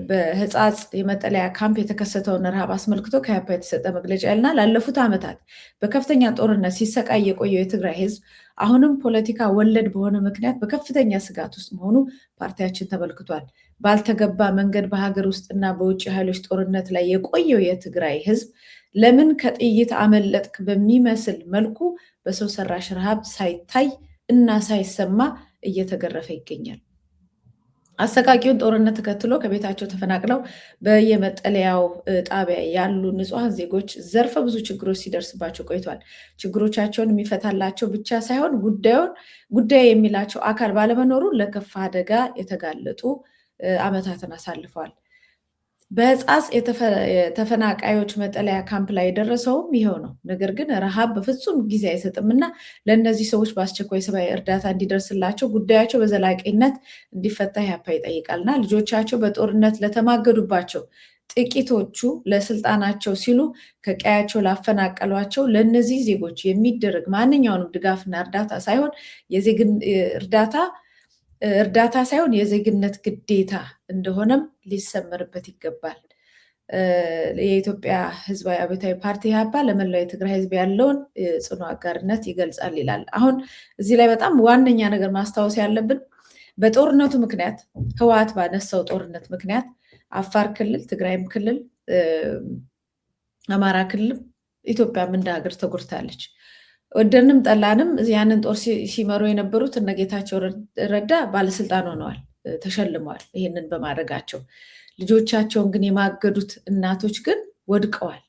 በህጻጽ የመጠለያ ካምፕ የተከሰተውን ረሃብ አስመልክቶ ከኢህአፓ የተሰጠ መግለጫ ያልና ላለፉት ዓመታት በከፍተኛ ጦርነት ሲሰቃይ የቆየው የትግራይ ህዝብ አሁንም ፖለቲካ ወለድ በሆነ ምክንያት በከፍተኛ ስጋት ውስጥ መሆኑ ፓርቲያችን ተመልክቷል። ባልተገባ መንገድ በሀገር ውስጥና በውጭ ኃይሎች ጦርነት ላይ የቆየው የትግራይ ህዝብ ለምን ከጥይት አመለጥክ በሚመስል መልኩ በሰው ሰራሽ ረሃብ ሳይታይ እና ሳይሰማ እየተገረፈ ይገኛል። አሰቃቂውን ጦርነት ተከትሎ ከቤታቸው ተፈናቅለው በየመጠለያው ጣቢያ ያሉ ንጹሐን ዜጎች ዘርፈ ብዙ ችግሮች ሲደርስባቸው ቆይቷል። ችግሮቻቸውን የሚፈታላቸው ብቻ ሳይሆን ጉዳይ የሚላቸው አካል ባለመኖሩ ለከፋ አደጋ የተጋለጡ ዓመታትን አሳልፈዋል። በህጻጽ የተፈናቃዮች መጠለያ ካምፕ ላይ የደረሰውም ይኸው ነው። ነገር ግን ረሃብ በፍጹም ጊዜ አይሰጥምና ለእነዚህ ሰዎች በአስቸኳይ ሰብአዊ እርዳታ እንዲደርስላቸው ጉዳያቸው በዘላቂነት እንዲፈታ ኢህአፓ ይጠይቃልና ልጆቻቸው በጦርነት ለተማገዱባቸው ጥቂቶቹ ለስልጣናቸው ሲሉ ከቀያቸው ላፈናቀሏቸው ለእነዚህ ዜጎች የሚደረግ ማንኛውንም ድጋፍና እርዳታ ሳይሆን የዜግነት ግዴታ እንደሆነም ሊሰመርበት ይገባል። የኢትዮጵያ ህዝባዊ አብዮታዊ ፓርቲ ኢህአፓ ለመላው የትግራይ ህዝብ ያለውን ጽኑ አጋርነት ይገልጻል ይላል። አሁን እዚህ ላይ በጣም ዋነኛ ነገር ማስታወስ ያለብን በጦርነቱ ምክንያት ህወሓት ባነሳው ጦርነት ምክንያት አፋር ክልል፣ ትግራይም ክልል፣ አማራ ክልል፣ ኢትዮጵያም እንደ ሀገር ተጎድታለች። ወደንም ጠላንም ያንን ጦር ሲመሩ የነበሩት እነ ጌታቸው ረዳ ባለስልጣን ሆነዋል፣ ተሸልመዋል ይህንን በማድረጋቸው። ልጆቻቸውን ግን የማገዱት እናቶች ግን ወድቀዋል።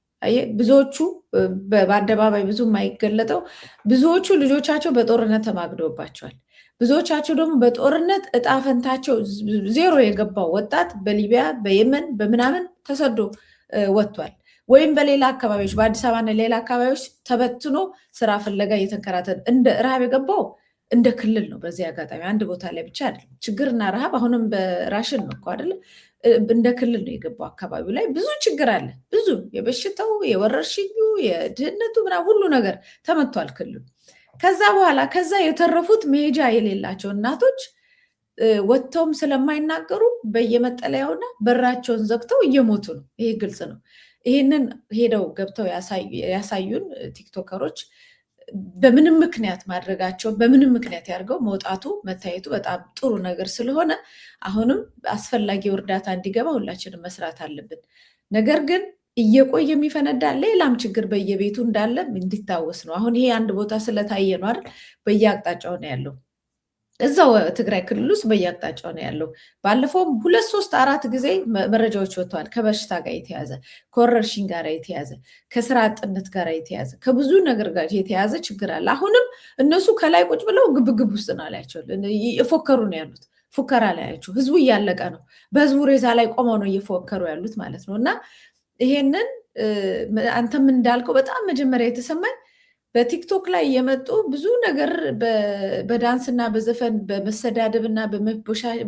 ብዙዎቹ በአደባባይ ብዙ የማይገለጠው ብዙዎቹ ልጆቻቸው በጦርነት ተማግደውባቸዋል። ብዙዎቻቸው ደግሞ በጦርነት እጣ ፈንታቸው ዜሮ የገባው ወጣት በሊቢያ በየመን በምናምን ተሰዶ ወጥቷል። ወይም በሌላ አካባቢዎች በአዲስ አበባና ሌላ አካባቢዎች ተበትኖ ስራ ፍለጋ እየተንከራተተ እንደ ረሃብ የገባው እንደ ክልል ነው። በዚህ አጋጣሚ አንድ ቦታ ላይ ብቻ አይደለም። ችግርና ረሃብ አሁንም በራሽን ነው እኮ አይደለ? እንደ ክልል ነው የገባው። አካባቢው ላይ ብዙ ችግር አለ። ብዙ የበሽታው የወረርሽኙ የድህነቱ ምናምን ሁሉ ነገር ተመቷል ክልሉ። ከዛ በኋላ ከዛ የተረፉት መሄጃ የሌላቸው እናቶች ወጥተውም ስለማይናገሩ በየመጠለያውና በራቸውን ዘግተው እየሞቱ ነው። ይሄ ግልጽ ነው። ይህንን ሄደው ገብተው ያሳዩን ቲክቶከሮች በምንም ምክንያት ማድረጋቸው በምንም ምክንያት ያድርገው መውጣቱ መታየቱ በጣም ጥሩ ነገር ስለሆነ አሁንም አስፈላጊው እርዳታ እንዲገባ ሁላችንም መስራት አለብን። ነገር ግን እየቆየ የሚፈነዳ ሌላም ችግር በየቤቱ እንዳለ እንዲታወስ ነው። አሁን ይሄ አንድ ቦታ ስለታየ ነው አይደል? በየአቅጣጫው ነው ያለው። እዛው ትግራይ ክልል ውስጥ በየአቅጣጫው ነው ያለው። ባለፈውም 2 3 4 ጊዜ መረጃዎች ወጥተዋል። ከበሽታ ጋር የተያዘ ከወረርሽኝ ጋር የተያዘ ከስራ አጥነት ጋር የተያዘ ከብዙ ነገር ጋር የተያዘ ችግር አለ። አሁንም እነሱ ከላይ ቁጭ ብለው ግብግብ ውስጥ ነው ያላቸው፣ እየፎከሩ ነው ያሉት። ፉከራ ላይ ያላቸው ህዝቡ እያለቀ ነው። በህዝቡ ሬሳ ላይ ቆመው ነው እየፎከሩ ያሉት ማለት ነው። እና ይሄንን አንተም እንዳልከው በጣም መጀመሪያ የተሰማኝ በቲክቶክ ላይ የመጡ ብዙ ነገር በዳንስ እና በዘፈን በመሰዳደብ እና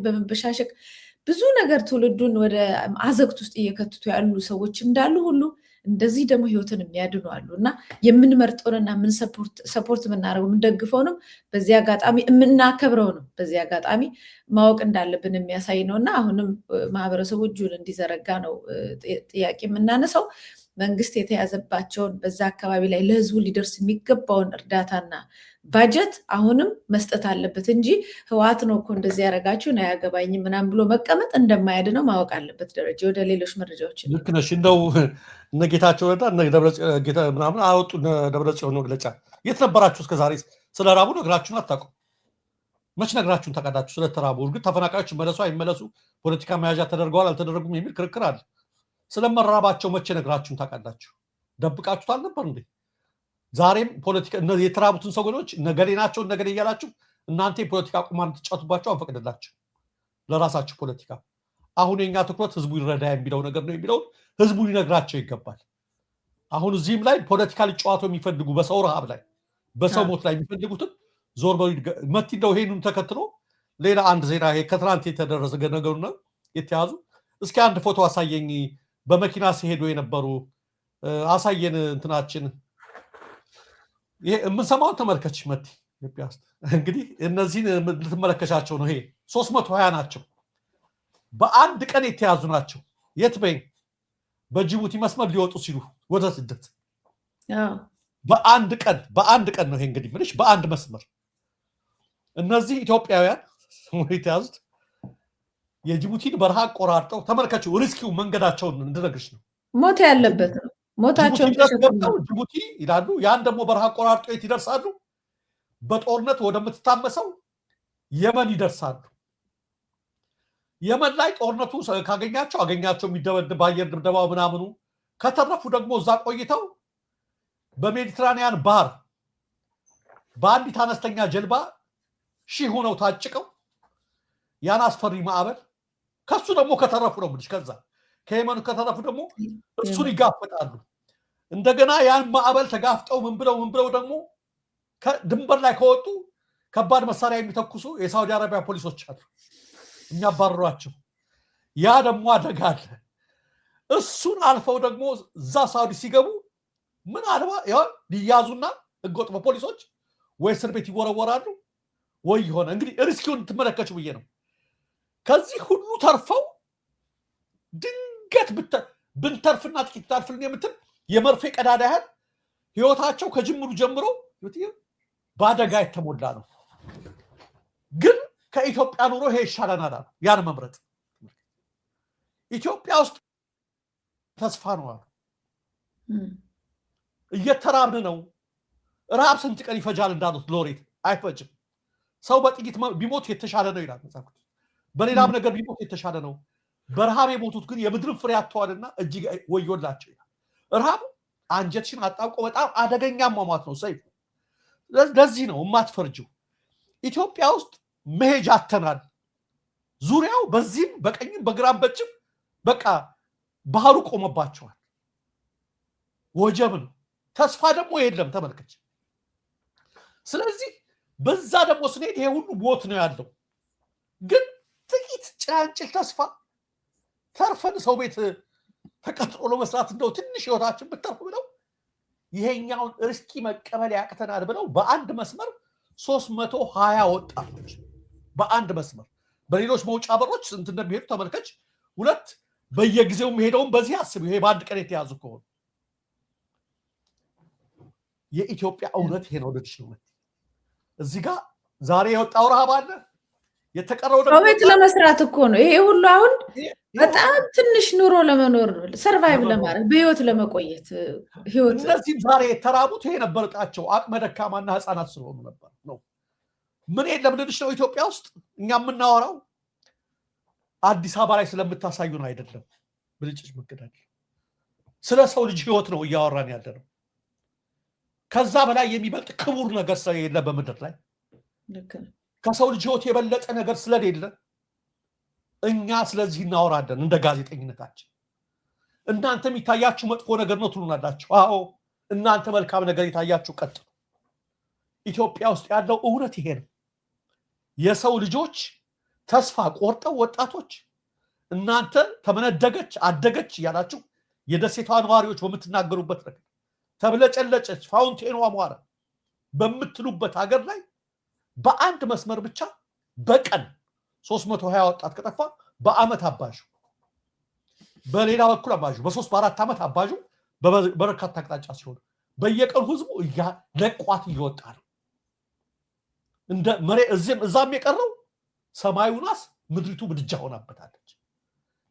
በመበሻሸቅ ብዙ ነገር ትውልዱን ወደ አዘግት ውስጥ እየከትቱ ያሉ ሰዎች እንዳሉ ሁሉ እንደዚህ ደግሞ ህይወትን የሚያድኑ አሉ እና የምንመርጠውንና ሰፖርት የምናደርገው የምንደግፈውንም በዚህ አጋጣሚ የምናከብረው ነው በዚህ አጋጣሚ ማወቅ እንዳለብን የሚያሳይ ነው እና አሁንም ማህበረሰቡ እጁን እንዲዘረጋ ነው ጥያቄ የምናነሳው። መንግስት የተያዘባቸውን በዛ አካባቢ ላይ ለህዝቡ ሊደርስ የሚገባውን እርዳታና ባጀት አሁንም መስጠት አለበት እንጂ ህወሓት ነው እኮ እንደዚህ ያደረጋችሁን አያገባኝም ምናምን ብሎ መቀመጥ እንደማያድነው ማወቅ አለበት። ደረጃ ወደ ሌሎች መረጃዎች ልክ ነሽ። እንደው እነ ጌታቸው ረዳ እነ ደብረጽዮን ምናምን አወጡ። ደብረጽዮን መግለጫ የት ነበራችሁ እስከዛሬ? ስለ ራቡ ነግራችሁን አታውቁም። መች ነግራችሁን ታውቃላችሁ? ስለተራቡ እርግጥ ተፈናቃዮች ይመለሱ አይመለሱ ፖለቲካ መያዣ ተደርገዋል አልተደረጉም የሚል ክርክር አለ። ስለመራባቸው መቼ ነግራችሁን ታውቃላችሁ? ደብቃችሁት አልነበር እንዴ? ዛሬም ፖለቲካ እነዚህ የተራቡትን ሰዎች ነገሌ ናቸው ነገሌ እያላችሁ እናንተ የፖለቲካ ቁማር ትጫወቱባቸው አንፈቅድላችሁ ለራሳችሁ ፖለቲካ። አሁን የኛ ትኩረት ህዝቡ ይረዳ የሚለው ነገር ነው የሚለውን ህዝቡ ሊነግራቸው ይገባል። አሁን እዚህም ላይ ፖለቲካ ሊጫወቱ የሚፈልጉ በሰው ረሃብ ላይ በሰው ሞት ላይ የሚፈልጉትን ዞር በሉ መቲ። እንደው ይሄንን ተከትሎ ሌላ አንድ ዜና ይሄ ከትናንት የተደረሰ ነገሩ ነው የተያዙ። እስኪ አንድ ፎቶ አሳየኝ። በመኪና ሲሄዱ የነበሩ አሳየን እንትናችን ይሄ የምንሰማውን ተመልከች መቲ። ኢትዮጵያ ውስጥ እንግዲህ እነዚህን ልትመለከቻቸው ነው። ይሄ 320 ናቸው። በአንድ ቀን የተያዙ ናቸው። የት በይ በጅቡቲ መስመር ሊወጡ ሲሉ ወደ ስደት በአንድ ቀን ነው። ይሄ እንግዲህ ምንሽ በአንድ መስመር እነዚህ ኢትዮጵያውያን የተያዙት የጅቡቲን በረሃ ቆራርጠው ተመልከቹ። ሪስኪው መንገዳቸውን እንድነግርሽ ነው። ሞት ያለበት ነው። ሞታቸውን ጅቡቲ ይላሉ። ያን ደግሞ በረሃ ቆራርጠው የት ይደርሳሉ? በጦርነት ወደምትታመሰው የመን ይደርሳሉ። የመን ላይ ጦርነቱ ካገኛቸው የሚደበድብ በአየር ድብደባው ምናምኑ ከተረፉ ደግሞ እዛ ቆይተው በሜዲትራኒያን ባህር በአንዲት አነስተኛ ጀልባ ሺህ ሆነው ታጭቀው ያን አስፈሪ ማዕበል ከሱ ደግሞ ከተረፉ ነው ምንሽ ከዛ ከየመኑ ከተረፉ ደግሞ እሱን ይጋፈጣሉ። እንደገና ያን ማዕበል ተጋፍጠው ምን ብለው ደግሞ ድንበር ላይ ከወጡ ከባድ መሳሪያ የሚተኩሱ የሳውዲ አረቢያ ፖሊሶች አሉ የሚያባርሯቸው። ያ ደግሞ አደጋ አለ። እሱን አልፈው ደግሞ እዛ ሳውዲ ሲገቡ ምን አልባ ሊያዙና ህገወጥ ፖሊሶች ወይ እስር ቤት ይወረወራሉ ወይ ይሆነ እንግዲህ ሪስኪውን ትመለከቱ ብዬ ነው። ከዚህ ሁሉ ተርፈው ድንገት ብንተርፍና ጥቂት ታርፍልን የምትል የመርፌ ቀዳዳ ያህል ህይወታቸው ከጅምሩ ጀምሮ በአደጋ የተሞላ ነው። ግን ከኢትዮጵያ ኑሮ ይሄ ይሻለናል አሉ። ያን መምረጥ ኢትዮጵያ ውስጥ ተስፋ ነው አሉ። እየተራብን ነው፣ ረሃብ ስንት ቀን ይፈጃል እንዳሉት ሎሬት አይፈጅም። ሰው በጥቂት ቢሞት የተሻለ ነው ይላል መጽሐፍ ቅዱስ። በሌላም ነገር ቢሞት የተሻለ ነው። በረሃብ የሞቱት ግን የምድርን ፍሬ አጥተዋልና እጅግ ወዮላቸው ይላል። ረሃብ አንጀትሽን አጣብቆ በጣም አደገኛ ሟሟት ነው ሰይፉ። ለዚህ ነው የማትፈርጂው። ኢትዮጵያ ውስጥ መሄጃ አተናል። ዙሪያው በዚህም በቀኝም በግራም በጭም በቃ ባህሩ ቆመባቸዋል። ወጀብ ነው። ተስፋ ደግሞ የለም ተመልከች። ስለዚህ በዛ ደግሞ ስንሄድ ይሄ ሁሉ ሞት ነው ያለው። ግን ጥቂት ጭላንጭል ተስፋ ተርፈን ሰው ቤት ተቀጥሮ ለመስራት እንደው ትንሽ ህይወታችን ብትተርፍ ብለው ይሄኛውን ርስኪ መቀበል ያቅተናል ብለው በአንድ መስመር 320 ወጣቶች በአንድ መስመር በሌሎች መውጫ በሮች ስንት እንደሚሄዱ ተመልከች። ሁለት በየጊዜው የሚሄደውን በዚህ አስብ። ይሄ በአንድ ቀን የተያዙ ከሆነ የኢትዮጵያ እውነት ይሄ ነው። ልጅ ነው እዚህ ጋር ዛሬ የወጣው ረሃብ አለ። የተቀረው ደግሞ ቤት ለመስራት እኮ ነው ይሄ ሁሉ። አሁን በጣም ትንሽ ኑሮ ለመኖር ሰርቫይቭ ለማድረግ በህይወት ለመቆየት ህይወት እነዚህም ዛሬ የተራቡት ይሄ ነበር እጣቸው። አቅመ ደካማና ህፃናት ስለሆኑ ነበር ነው። ምን የለም ልልሽ ነው። ኢትዮጵያ ውስጥ እኛ የምናወራው አዲስ አበባ ላይ ስለምታሳዩን አይደለም። ብልጭጭ መገዳል ስለ ሰው ልጅ ህይወት ነው እያወራን ያለ ነው። ከዛ በላይ የሚበልጥ ክቡር ነገር ስለሌለ በምድር ላይ ከሰው ልጅ ህይወት የበለጠ ነገር ስለሌለ እኛ ስለዚህ እናወራለን እንደ ጋዜጠኝነታችን። እናንተ የሚታያችሁ መጥፎ ነገር ነው ትሉናላችሁ። አዎ እናንተ መልካም ነገር የታያችሁ ቀጥሉ። ኢትዮጵያ ውስጥ ያለው እውነት ይሄ ነው። የሰው ልጆች ተስፋ ቆርጠው ወጣቶች እናንተ ተመነደገች አደገች እያላችሁ የደሴቷ ነዋሪዎች በምትናገሩበት ነገር ተብለጨለጨች ፋውንቴኗ ሟረ በምትሉበት ሀገር ላይ በአንድ መስመር ብቻ በቀን 320 ወጣት ከጠፋ በአመት አባዡ በሌላ በኩል አባዡ በ3 በ4 ዓመት አባዡ በበርካታ አቅጣጫ ሲሆን በየቀኑ ህዝቡ ለቋት እየወጣ ነው። እንደ መሬት እዛም የቀረው ሰማዩ ናስ ምድሪቱ ምድጃ ሆናበታለች።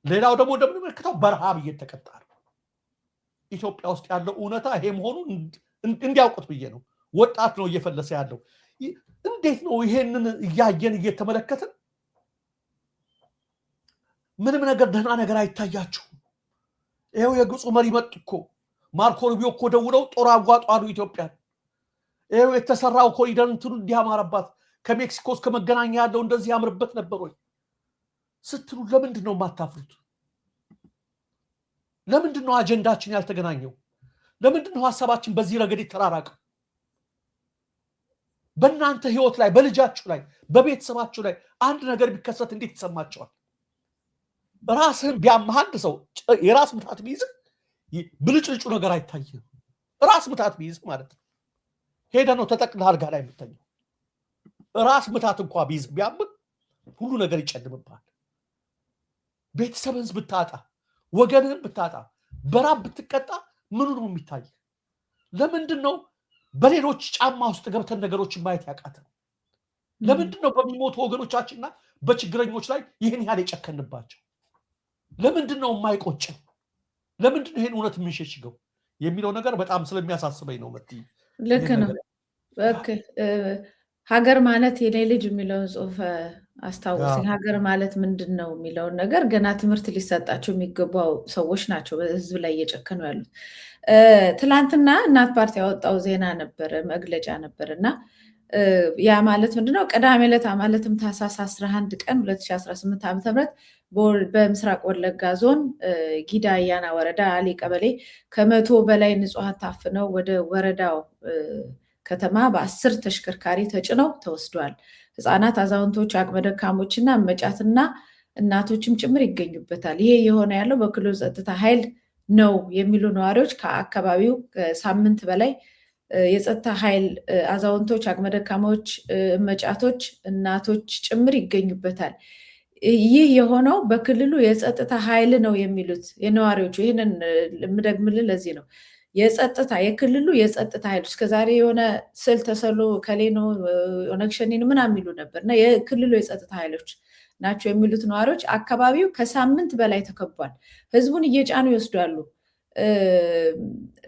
ሌላው ደግሞ እንደምንመለከተው በረሃብ እየተቀጣ ነው። ኢትዮጵያ ውስጥ ያለው እውነታ ይሄ መሆኑን እንዲያውቁት ብዬ ነው። ወጣት ነው እየፈለሰ ያለው። እንዴት ነው ይሄንን እያየን እየተመለከትን ምንም ነገር ደህና ነገር አይታያችሁም? ይሄው የግብፁ መሪ መጡ እኮ ማርኮ ሩቢዮ እኮ ደውለው ጦር አጓጧሉ ኢትዮጵያን። ይሄው የተሰራው ኮሪደር እንትኑ እንዲያማረባት ከሜክሲኮ እስከ መገናኛ ያለው እንደዚህ ያምርበት ነበር ወይ ስትሉ ለምንድን ነው የማታፍሩት? ለምንድን ነው አጀንዳችን ያልተገናኘው? ለምንድን ነው ሐሳባችን በዚህ ረገድ የተራራቀው? በእናንተ ህይወት ላይ በልጃችሁ ላይ በቤተሰባችሁ ላይ አንድ ነገር ቢከሰት እንዴት ይሰማቸዋል? ራስህን ቢያምህ አንድ ሰው የራስ ምታት ቢይዝ ብልጭልጩ ነገር አይታይም። ራስ ምታት ቢይዝ ማለት ነው ሄደ ነው ተጠቅልህ አልጋ ላይ የምተኛው። ራስ ምታት እንኳን ቢይዝ ቢያምህ ሁሉ ነገር ይጨልምብሃል። ቤተሰብህን ብታጣ ወገንህን ብታጣ በራብ ብትቀጣ ምኑ ነው የሚታይ? ለምንድን ነው በሌሎች ጫማ ውስጥ ገብተን ነገሮችን ማየት ያቃተን? ለምንድን ነው በሚሞቱ ወገኖቻችንና በችግረኞች ላይ ይህን ያህል የጨከንባቸው? ለምንድን ነው የማይቆጨን? ለምንድን ነው ይሄን እውነት የምንሸሽገው የሚለው ነገር በጣም ስለሚያሳስበኝ ነው። መቲ ልክ ነው። ሀገር ማለት የኔ ልጅ የሚለውን ጽሁፍ አስታወሰኝ። ሀገር ማለት ምንድን ነው የሚለውን ነገር ገና ትምህርት ሊሰጣቸው የሚገባው ሰዎች ናቸው በህዝብ ላይ እየጨከኑ ያሉት። ትላንትና እናት ፓርቲ ያወጣው ዜና ነበር፣ መግለጫ ነበር እና ያ ማለት ምንድነው ቅዳሜ ዕለት ማለትም ታህሳስ 11 ቀን 2018 ዓ.ም በምስራቅ ወለጋ ዞን ጊዳ አያና ወረዳ አሊ ቀበሌ ከ100 በላይ ንጹሃን ታፍነው ወደ ወረዳው ከተማ በ10 ተሽከርካሪ ተጭነው ተወስደዋል። ህፃናት፣ አዛውንቶች፣ አቅመ ደካሞችና መጫትና እናቶችም ጭምር ይገኙበታል። ይሄ የሆነ ያለው በክልሉ ጸጥታ ኃይል ነው የሚሉ ነዋሪዎች ከአካባቢው ሳምንት በላይ የጸጥታ ኃይል አዛውንቶች፣ አቅመ ደካሞች፣ መጫቶች፣ እናቶች ጭምር ይገኙበታል። ይህ የሆነው በክልሉ የጸጥታ ኃይል ነው የሚሉት የነዋሪዎቹ። ይህንን የምደግምልን ለዚህ ነው። የክልሉ የጸጥታ ኃይሎች እስከዛሬ የሆነ ስዕል ተሰሎ ከሌኖ ኦነግ ሸኔን ምናምን የሚሉ ነበር እና የክልሉ የጸጥታ ኃይሎች ናቸው የሚሉት ነዋሪዎች አካባቢው ከሳምንት በላይ ተከቧል። ህዝቡን እየጫኑ ይወስዳሉ።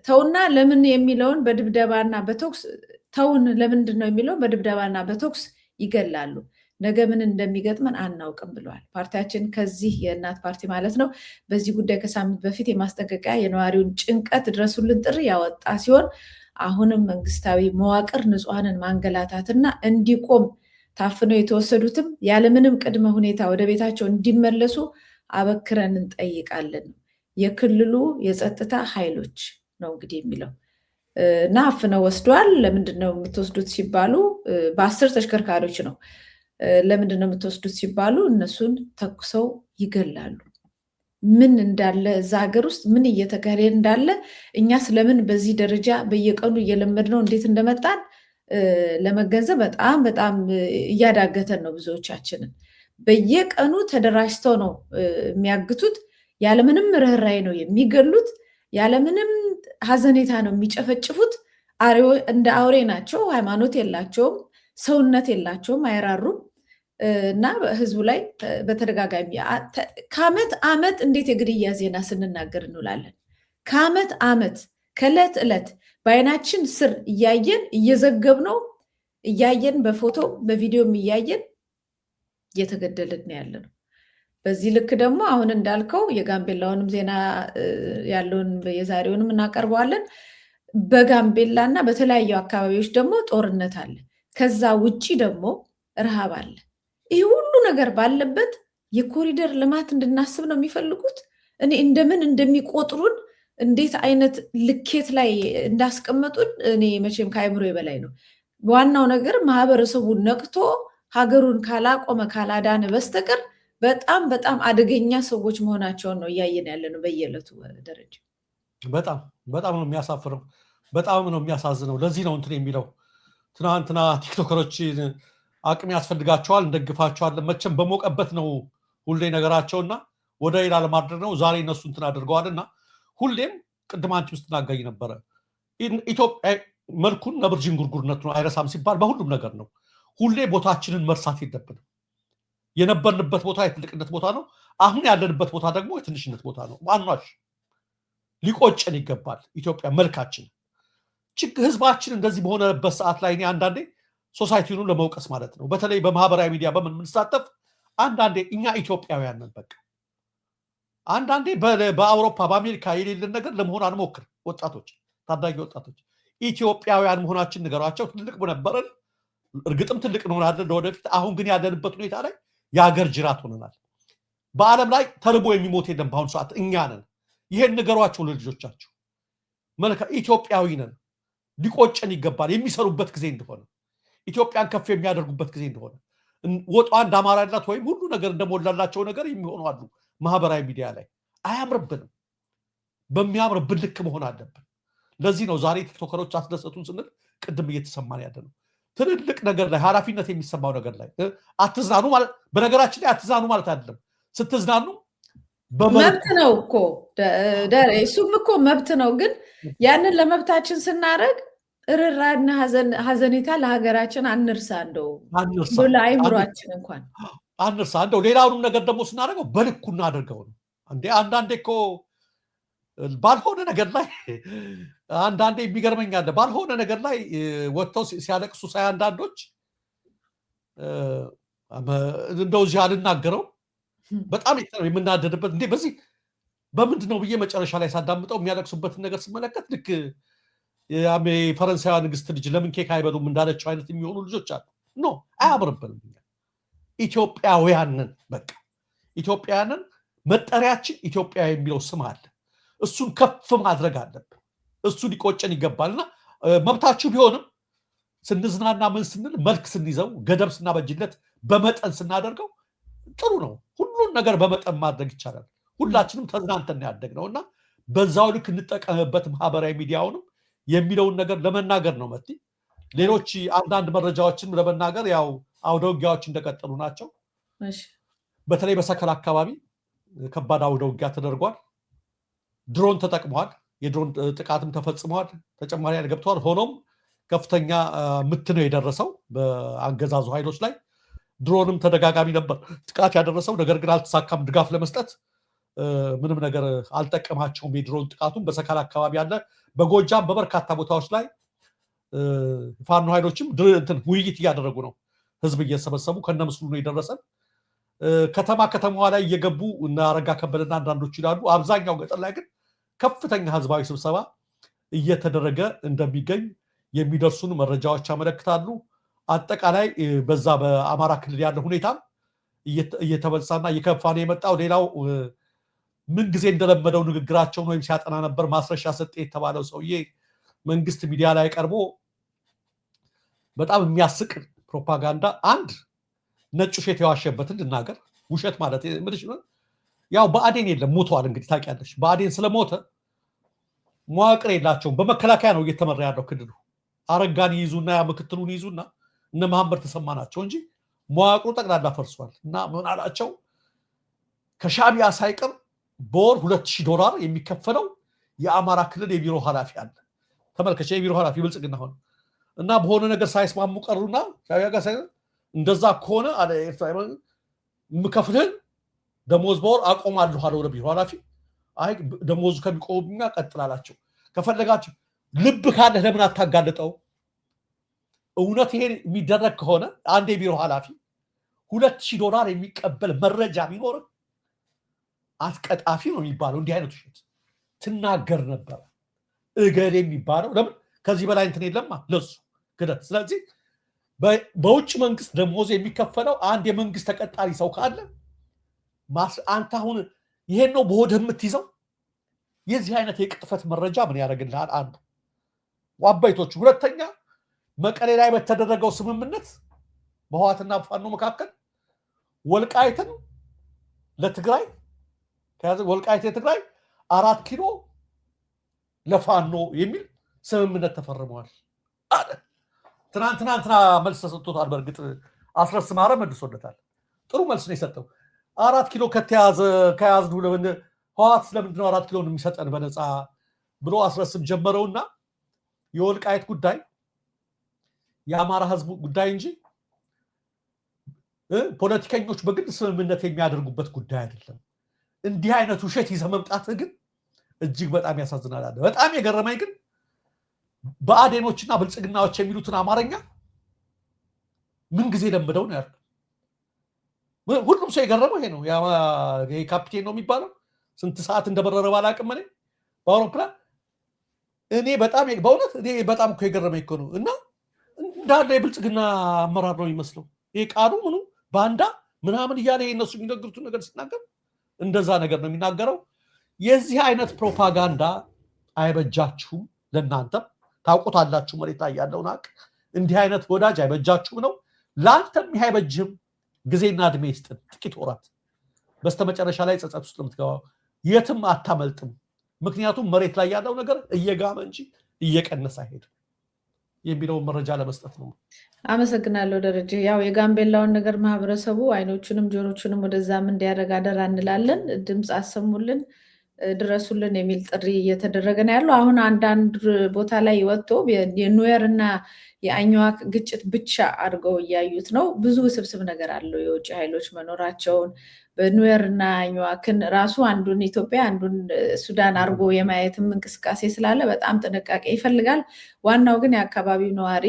ተውና ለምን የሚለውን በድብደባና በተኩስ ተውን ለምንድን ነው የሚለው በድብደባና በተኩስ ይገላሉ። ነገ ምን እንደሚገጥመን አናውቅም ብለዋል። ፓርቲያችን ከዚህ የእናት ፓርቲ ማለት ነው በዚህ ጉዳይ ከሳምንት በፊት የማስጠንቀቂያ የነዋሪውን ጭንቀት ድረሱልን ጥሪ ያወጣ ሲሆን አሁንም መንግስታዊ መዋቅር ንጹሐንን ማንገላታትና እንዲቆም ታፍነው የተወሰዱትም ያለምንም ቅድመ ሁኔታ ወደ ቤታቸው እንዲመለሱ አበክረን እንጠይቃለን። የክልሉ የጸጥታ ኃይሎች ነው እንግዲህ የሚለው እና አፍነው ወስዷል። ለምንድነው የምትወስዱት ሲባሉ በ10 ተሽከርካሪዎች ነው። ለምንድነው የምትወስዱት ሲባሉ እነሱን ተኩሰው ይገላሉ። ምን እንዳለ እዛ ሀገር ውስጥ ምን እየተካሄደ እንዳለ እኛ ስለምን በዚህ ደረጃ በየቀኑ እየለመድነው እንዴት እንደመጣን ለመገንዘብ በጣም በጣም እያዳገተን ነው ብዙዎቻችንን። በየቀኑ ተደራጅተው ነው የሚያግቱት፣ ያለምንም ርኅራኄ ነው የሚገሉት፣ ያለምንም ሀዘኔታ ነው የሚጨፈጭፉት። እንደ አውሬ ናቸው። ሃይማኖት የላቸውም፣ ሰውነት የላቸውም፣ አይራሩም እና ህዝቡ ላይ በተደጋጋሚ ከአመት አመት እንዴት የግድያ ዜና ስንናገር እንውላለን። ከአመት አመት ከዕለት ዕለት በአይናችን ስር እያየን እየዘገብነው እያየን በፎቶ በቪዲዮም እያየን እየተገደልን ያለ ነው። በዚህ ልክ ደግሞ አሁን እንዳልከው የጋምቤላውንም ዜና ያለውን የዛሬውንም እናቀርበዋለን። በጋምቤላ እና በተለያዩ አካባቢዎች ደግሞ ጦርነት አለ። ከዛ ውጪ ደግሞ ረሃብ አለ። ይህ ሁሉ ነገር ባለበት የኮሪደር ልማት እንድናስብ ነው የሚፈልጉት። እኔ እንደምን እንደሚቆጥሩን እንዴት አይነት ልኬት ላይ እንዳስቀመጡን እኔ መቼም ከአይምሮ በላይ ነው። ዋናው ነገር ማህበረሰቡ ነቅቶ ሀገሩን ካላቆመ ካላዳነ በስተቀር በጣም በጣም አደገኛ ሰዎች መሆናቸውን ነው እያየን ያለ ነው በየዕለቱ ደረጃ። በጣም በጣም ነው የሚያሳፍረው፣ በጣም ነው የሚያሳዝነው። ለዚህ ነው እንትን የሚለው ትናንትና ቲክቶከሮች አቅም ያስፈልጋቸዋል እንደግፋቸዋለን፣ መቼም በሞቀበት ነው ሁሌ ነገራቸውና ወደ ሌላ ለማድረግ ነው። ዛሬ እነሱ እንትን አድርገዋልና ሁሌም ቅድም አንቺ ውስጥ ተናገሪ ነበረ ኢትዮጵያ መልኩን ነብር ዥንጉርጉርነቱን አይረሳም ሲባል በሁሉም ነገር ነው። ሁሌ ቦታችንን መርሳት የለብንም። የነበርንበት ቦታ የትልቅነት ቦታ ነው። አሁን ያለንበት ቦታ ደግሞ የትንሽነት ቦታ ነው። ማናሽ ሊቆጨን ይገባል። ኢትዮጵያ መልካችን ህዝባችን እንደዚህ በሆነበት ሰዓት ላይ እኔ አንዳንዴ ሶሳይቲውን ለመውቀስ ማለት ነው በተለይ በማህበራዊ ሚዲያ በምን ምንሳተፍ አንዳንዴ እኛ ኢትዮጵያውያን ነን በቃ አንዳንዴ በአውሮፓ በአሜሪካ የሌለን ነገር ለመሆን አንሞክር። ወጣቶች ታዳጊ ወጣቶች ኢትዮጵያውያን መሆናችን ንገሯቸው። ትልቅ ነበረን፣ እርግጥም ትልቅ እንሆናለን ለወደፊት። አሁን ግን ያለንበት ሁኔታ ላይ የሀገር ጅራት ሆነናል። በዓለም ላይ ተርቦ የሚሞት የለም በአሁኑ ሰዓት እኛ ነን። ይሄን ንገሯቸው ለልጆቻቸው። ኢትዮጵያዊ ነን፣ ሊቆጨን ይገባል። የሚሰሩበት ጊዜ እንደሆነ ኢትዮጵያን ከፍ የሚያደርጉበት ጊዜ እንደሆነ ወጧ እንዳማራላት ወይም ሁሉ ነገር እንደሞላላቸው ነገር የሚሆኑ አሉ። ማህበራዊ ሚዲያ ላይ አያምርብንም። በሚያምርብን ልክ መሆን አለብን። ለዚህ ነው ዛሬ ቲክቶከሮች አስደሰቱን ስንል ቅድም እየተሰማን ያለ ነው። ትልልቅ ነገር ላይ ኃላፊነት የሚሰማው ነገር ላይ አትዝናኑ ማለት በነገራችን ላይ አትዝናኑ ማለት አይደለም። ስትዝናኑ መብት ነው እኮ እሱም እኮ መብት ነው። ግን ያንን ለመብታችን ስናደርግ ርራና ሀዘኔታ ለሀገራችን አንርሳ። እንደው ለአይምሯችን እንኳን አንርሳ። እንደው ሌላውንም ነገር ደግሞ ስናደርገው በልኩ እናደርገው ነው እንዴ። አንዳንዴ እኮ ባልሆነ ነገር ላይ አንዳንዴ የሚገርመኝ አለ። ባልሆነ ነገር ላይ ወጥተው ሲያለቅሱ ሳይ አንዳንዶች እንደው እዚህ አልናገረው በጣም የምናደድበት እንዴ በዚህ በምንድን ነው ብዬ መጨረሻ ላይ ሳዳምጠው የሚያለቅሱበትን ነገር ስመለከት ልክ የፈረንሳዊ ንግስት ልጅ ለምን ኬክ አይበሉም እንዳለችው አይነት የሚሆኑ ልጆች አሉ። ኖ አያምርብንም። ኢትዮጵያውያንን በቃ ኢትዮጵያውያንን መጠሪያችን ኢትዮጵያ የሚለው ስም አለ። እሱን ከፍ ማድረግ አለብን። እሱ ሊቆጨን ይገባልና መብታችሁ ቢሆንም ስንዝናና ምን ስንል መልክ ስንይዘው ገደብ ስናበጅለት በመጠን ስናደርገው ጥሩ ነው። ሁሉን ነገር በመጠን ማድረግ ይቻላል። ሁላችንም ተዝናንተን ያደግነውና በዛው ልክ እንጠቀምበት ማህበራዊ ሚዲያውንም የሚለውን ነገር ለመናገር ነው። መቲ ሌሎች አንዳንድ መረጃዎችን ለመናገር ያው አውደ ውጊያዎች እንደቀጠሉ ናቸው። በተለይ በሰከላ አካባቢ ከባድ አውደ ውጊያ ተደርጓል። ድሮን ተጠቅመዋል። የድሮን ጥቃትም ተፈጽመዋል። ተጨማሪ ኃይል ገብተዋል። ሆኖም ከፍተኛ ምት ነው የደረሰው በአገዛዙ ኃይሎች ላይ። ድሮንም ተደጋጋሚ ነበር ጥቃት ያደረሰው፣ ነገር ግን አልተሳካም። ድጋፍ ለመስጠት ምንም ነገር አልጠቀማቸውም። የድሮን ጥቃቱም በሰከላ አካባቢ ያለ በጎጃም በበርካታ ቦታዎች ላይ ፋኖ ኃይሎችም ውይይት እያደረጉ ነው። ህዝብ እየሰበሰቡ ከነምስሉ ነው የደረሰን። ከተማዋ ላይ እየገቡ እና አረጋ ከበደና አንዳንዶች ይላሉ። አብዛኛው ገጠር ላይ ግን ከፍተኛ ህዝባዊ ስብሰባ እየተደረገ እንደሚገኝ የሚደርሱን መረጃዎች ያመለክታሉ። አጠቃላይ በዛ በአማራ ክልል ያለ ሁኔታ እየተበሳና እየከፋ ነው የመጣው። ሌላው ምን ጊዜ እንደለመደው ንግግራቸውን ወይም ሲያጠና ነበር ማስረሻ ሰጤ የተባለው ሰውዬ መንግስት ሚዲያ ላይ ቀርቦ በጣም የሚያስቅ ፕሮፓጋንዳ አንድ ነጭ ውሸት የዋሸበትን ልናገር። ውሸት ማለት ምንሽ ነው? ያው ብአዴን የለም ሞቷል። እንግዲህ ታውቂያለሽ፣ ብአዴን ስለሞተ መዋቅር የላቸውም። በመከላከያ ነው እየተመራ ያለው ክልሉ። አረጋን ይይዙና ያ ምክትሉን ይይዙና እነ መሐመድ ተሰማ ናቸው እንጂ መዋቅሩ ጠቅላላ ፈርሷል። እና ምን አላቸው? ከሻዕቢያ ሳይቀር በወር $2000 የሚከፈለው የአማራ ክልል የቢሮ ኃላፊ አለ። ተመልከች፣ የቢሮ ኃላፊ ብልጽግና ሆነ እና በሆነ ነገር ሳይስማሙ ቀሩና ሻዕቢያ ጋር እንደዛ ከሆነ አለ ኤርትራ የምከፍልህን ደሞዝ በወር አቆማለሁ አለው ለቢሮ ኃላፊ። አይ ደሞዙ ከሚቆምኛ ቀጥላላቸው። ከፈለጋችሁ ልብ ካለህ ለምን አታጋልጠው? እውነት ይሄ የሚደረግ ከሆነ አንድ የቢሮ ኃላፊ $2000 የሚቀበል መረጃ ቢኖር አትቀጣፊ ነው የሚባለው። እንዲህ አይነት ውሸት ትናገር ነበር እገሌ የሚባለው። ለምን ከዚህ በላይ እንትን የለማ ለሱ ክደት። ስለዚህ በውጭ መንግስት ደሞዝ የሚከፈለው አንድ የመንግስት ተቀጣሪ ሰው ካለ አንተ አሁን ይሄን ነው በሆድህ የምትይዘው? የዚህ አይነት የቅጥፈት መረጃ ምን ያደርግልሃል? አንዱ ዋባይቶቹ። ሁለተኛ መቀሌ ላይ በተደረገው ስምምነት በህወሓትና ፋኖ መካከል ወልቃይትን ለትግራይ ወልቃይት የትግራይ 4 ኪሎ ለፋኖ የሚል ስምምነት ተፈርመዋል አለ። ትናንትና መልስ ተሰጥቶታል። በእርግጥ አስረስ ማረ መልሶለታል። ጥሩ መልስ ነው የሰጠው። 4 ኪሎ ከያዝን ለምን ህወሓት ስለምንድን ነው 4 ኪሎ የሚሰጠን በነፃ ብሎ አስረስም ጀመረውና የወልቃይት ጉዳይ የአማራ ህዝብ ጉዳይ እንጂ ፖለቲከኞች በግል ስምምነት የሚያደርጉበት ጉዳይ አይደለም። እንዲህ አይነት ውሸት ይዘህ መምጣትህ ግን እጅግ በጣም ያሳዝናል። በጣም የገረመኝ ግን ብአዴኖችና ብልጽግናዎች የሚሉትን አማርኛ ምን ጊዜ ለምደው ነው ያልኩት። ሁሉም ሰው የገረመው ይሄ ነው። ይሄ ካፒቴን ነው የሚባለው ስንት ሰዓት እንደበረረ ባላቅም እኔ በአውሮፕላን እኔ በጣም በእውነት እኔ በጣም እኮ የገረመኝ እኮ ነው። እና እንዳለ የብልጽግና አመራር ነው የሚመስለው። ይሄ ቃሉ ምኑ ባንዳ ምናምን እያለ እነሱ የሚነግሩትን ነገር ሲናገር እንደዛ ነገር ነው የሚናገረው። የዚህ አይነት ፕሮፓጋንዳ አይበጃችሁም። ለእናንተም ታውቁታላችሁ መሬት ላይ ያለውን ሀቅ። እንዲህ አይነት ወዳጅ አይበጃችሁም ነው። ለአንተም ይህ አይበጅህም። ጊዜና እድሜ ይስጥን፣ ጥቂት ወራት። በስተመጨረሻ ላይ ጸጸት ውስጥ ለምትገባው የትም አታመልጥም። ምክንያቱም መሬት ላይ ያለው ነገር እየጋመ እንጂ እየቀነሰ አይሄድም የሚለውን መረጃ ለመስጠት ነው። አመሰግናለሁ ደረጀ። ያው የጋምቤላውን ነገር ማህበረሰቡ አይኖቹንም ጆሮቹንም ወደዛም እንዲያደርግ አደራ እንላለን። ድምፅ አሰሙልን፣ ድረሱልን የሚል ጥሪ እየተደረገ ነው ያለው። አሁን አንዳንድ ቦታ ላይ ወጥቶ የኑዌር እና የአኝዋክ ግጭት ብቻ አድርገው እያዩት ነው። ብዙ ውስብስብ ነገር አለው። የውጭ ኃይሎች መኖራቸውን በኑዌር እና አኝዋክን ራሱ አንዱን ኢትዮጵያ አንዱን ሱዳን አድርጎ የማየትም እንቅስቃሴ ስላለ በጣም ጥንቃቄ ይፈልጋል። ዋናው ግን የአካባቢው ነዋሪ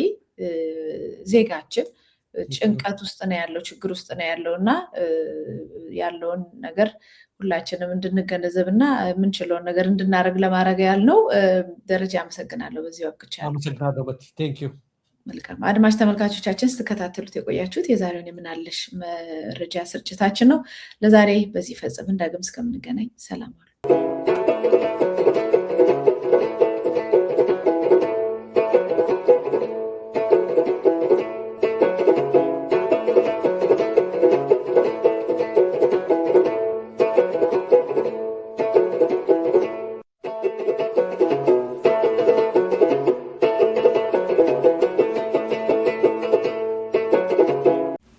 ዜጋችን ጭንቀት ውስጥ ነው ያለው፣ ችግር ውስጥ ነው ያለው እና ያለውን ነገር ሁላችንም እንድንገነዘብ እና የምንችለውን ነገር እንድናደርግ ለማድረግ ያልነው። ደረጃ አመሰግናለሁ። በዚህ ወቅት አመሰግናለሁ። መልካም አድማጭ ተመልካቾቻችን ስትከታተሉት የቆያችሁት የዛሬውን የምናለሽ መረጃ ስርጭታችን ነው። ለዛሬ በዚህ ፈጽመን ዳግም እስከምንገናኝ ሰላም አሉ።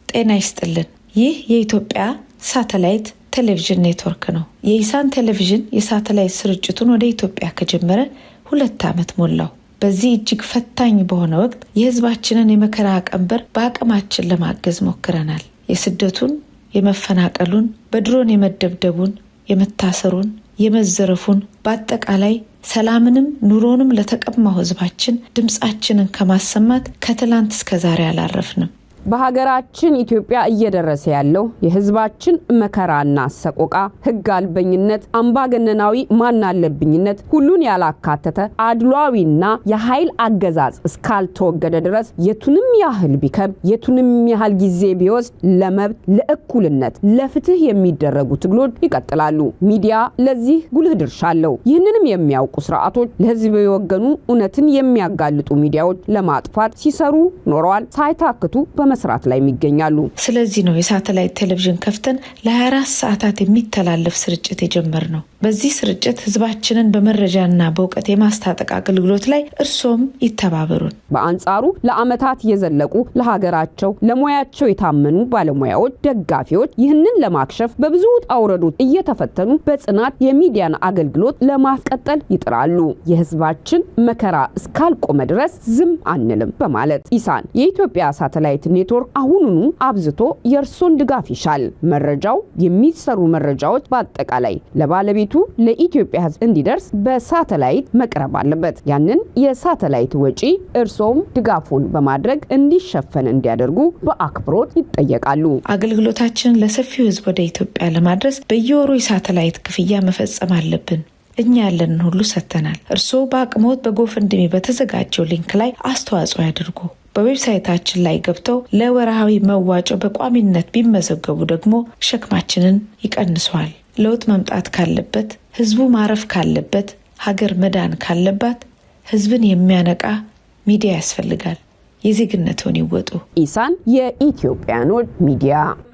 ጤና ይስጥልን። ይህ የኢትዮጵያ ሳተላይት ቴሌቪዥን ኔትወርክ ነው። የኢሳን ቴሌቪዥን የሳተላይት ስርጭቱን ወደ ኢትዮጵያ ከጀመረ 2 ዓመት ሞላው። በዚህ እጅግ ፈታኝ በሆነ ወቅት የሕዝባችንን የመከራ ቀንበር በአቅማችን ለማገዝ ሞክረናል። የስደቱን፣ የመፈናቀሉን፣ በድሮን የመደብደቡን፣ የመታሰሩን፣ የመዘረፉን በአጠቃላይ ሰላምንም ኑሮንም ለተቀማው ህዝባችን ድምጻችንን ከማሰማት ከትላንት እስከ ዛሬ አላረፍንም። በሀገራችን ኢትዮጵያ እየደረሰ ያለው የህዝባችን መከራና ሰቆቃ ህግ አልበኝነት፣ አምባገነናዊ ማናለብኝነት፣ ሁሉን ያላካተተ አድሏዊና የኃይል አገዛዝ እስካልተወገደ ድረስ የቱንም ያህል ቢከብ የቱንም ያህል ጊዜ ቢወስድ ለመብት፣ ለእኩልነት፣ ለፍትህ የሚደረጉ ትግሎች ይቀጥላሉ። ሚዲያ ለዚህ ጉልህ ድርሻ አለው። ይህንንም የሚያውቁ ስርዓቶች ለህዝብ የወገኑ እውነትን የሚያጋልጡ ሚዲያዎች ለማጥፋት ሲሰሩ ኖረዋል። ሳይታክቱ መስራት ላይ የሚገኛሉ። ስለዚህ ነው የሳተላይት ቴሌቪዥን ከፍተን ለ24 ሰዓታት የሚተላለፍ ስርጭት የጀመርነው። በዚህ ስርጭት ህዝባችንን በመረጃና በእውቀት የማስታጠቅ አገልግሎት ላይ እርሶም ይተባበሩን። በአንጻሩ ለአመታት የዘለቁ ለሀገራቸው ለሙያቸው የታመኑ ባለሙያዎች፣ ደጋፊዎች ይህንን ለማክሸፍ በብዙ ጣውረዶች እየተፈተኑ በጽናት የሚዲያን አገልግሎት ለማስቀጠል ይጥራሉ። የህዝባችን መከራ እስካልቆመ ድረስ ዝም አንልም በማለት ኢሳን የኢትዮጵያ ሳተላይት ኔትወርክ አሁኑኑ አብዝቶ የእርሶን ድጋፍ ይሻል። መረጃው የሚሰሩ መረጃዎች በአጠቃላይ ለባለቤቱ ለኢትዮጵያ ህዝብ እንዲደርስ በሳተላይት መቅረብ አለበት። ያንን የሳተላይት ወጪ እርሶም ድጋፉን በማድረግ እንዲሸፈን እንዲያደርጉ በአክብሮት ይጠየቃሉ። አገልግሎታችንን ለሰፊው ህዝብ ወደ ኢትዮጵያ ለማድረስ በየወሩ የሳተላይት ክፍያ መፈጸም አለብን። እኛ ያለንን ሁሉ ሰጥተናል። እርሶ በአቅሞት በጎፈንድሚ በተዘጋጀው ሊንክ ላይ አስተዋጽኦ ያድርጉ። በዌብሳይታችን ላይ ገብተው ለወርሃዊ መዋጮ በቋሚነት ቢመዘገቡ ደግሞ ሸክማችንን ይቀንሰዋል። ለውጥ መምጣት ካለበት፣ ህዝቡ ማረፍ ካለበት፣ ሀገር መዳን ካለባት ህዝብን የሚያነቃ ሚዲያ ያስፈልጋል። የዜግነቱን ይወጡ። ኢሳን የኢትዮጵያኖች ሚዲያ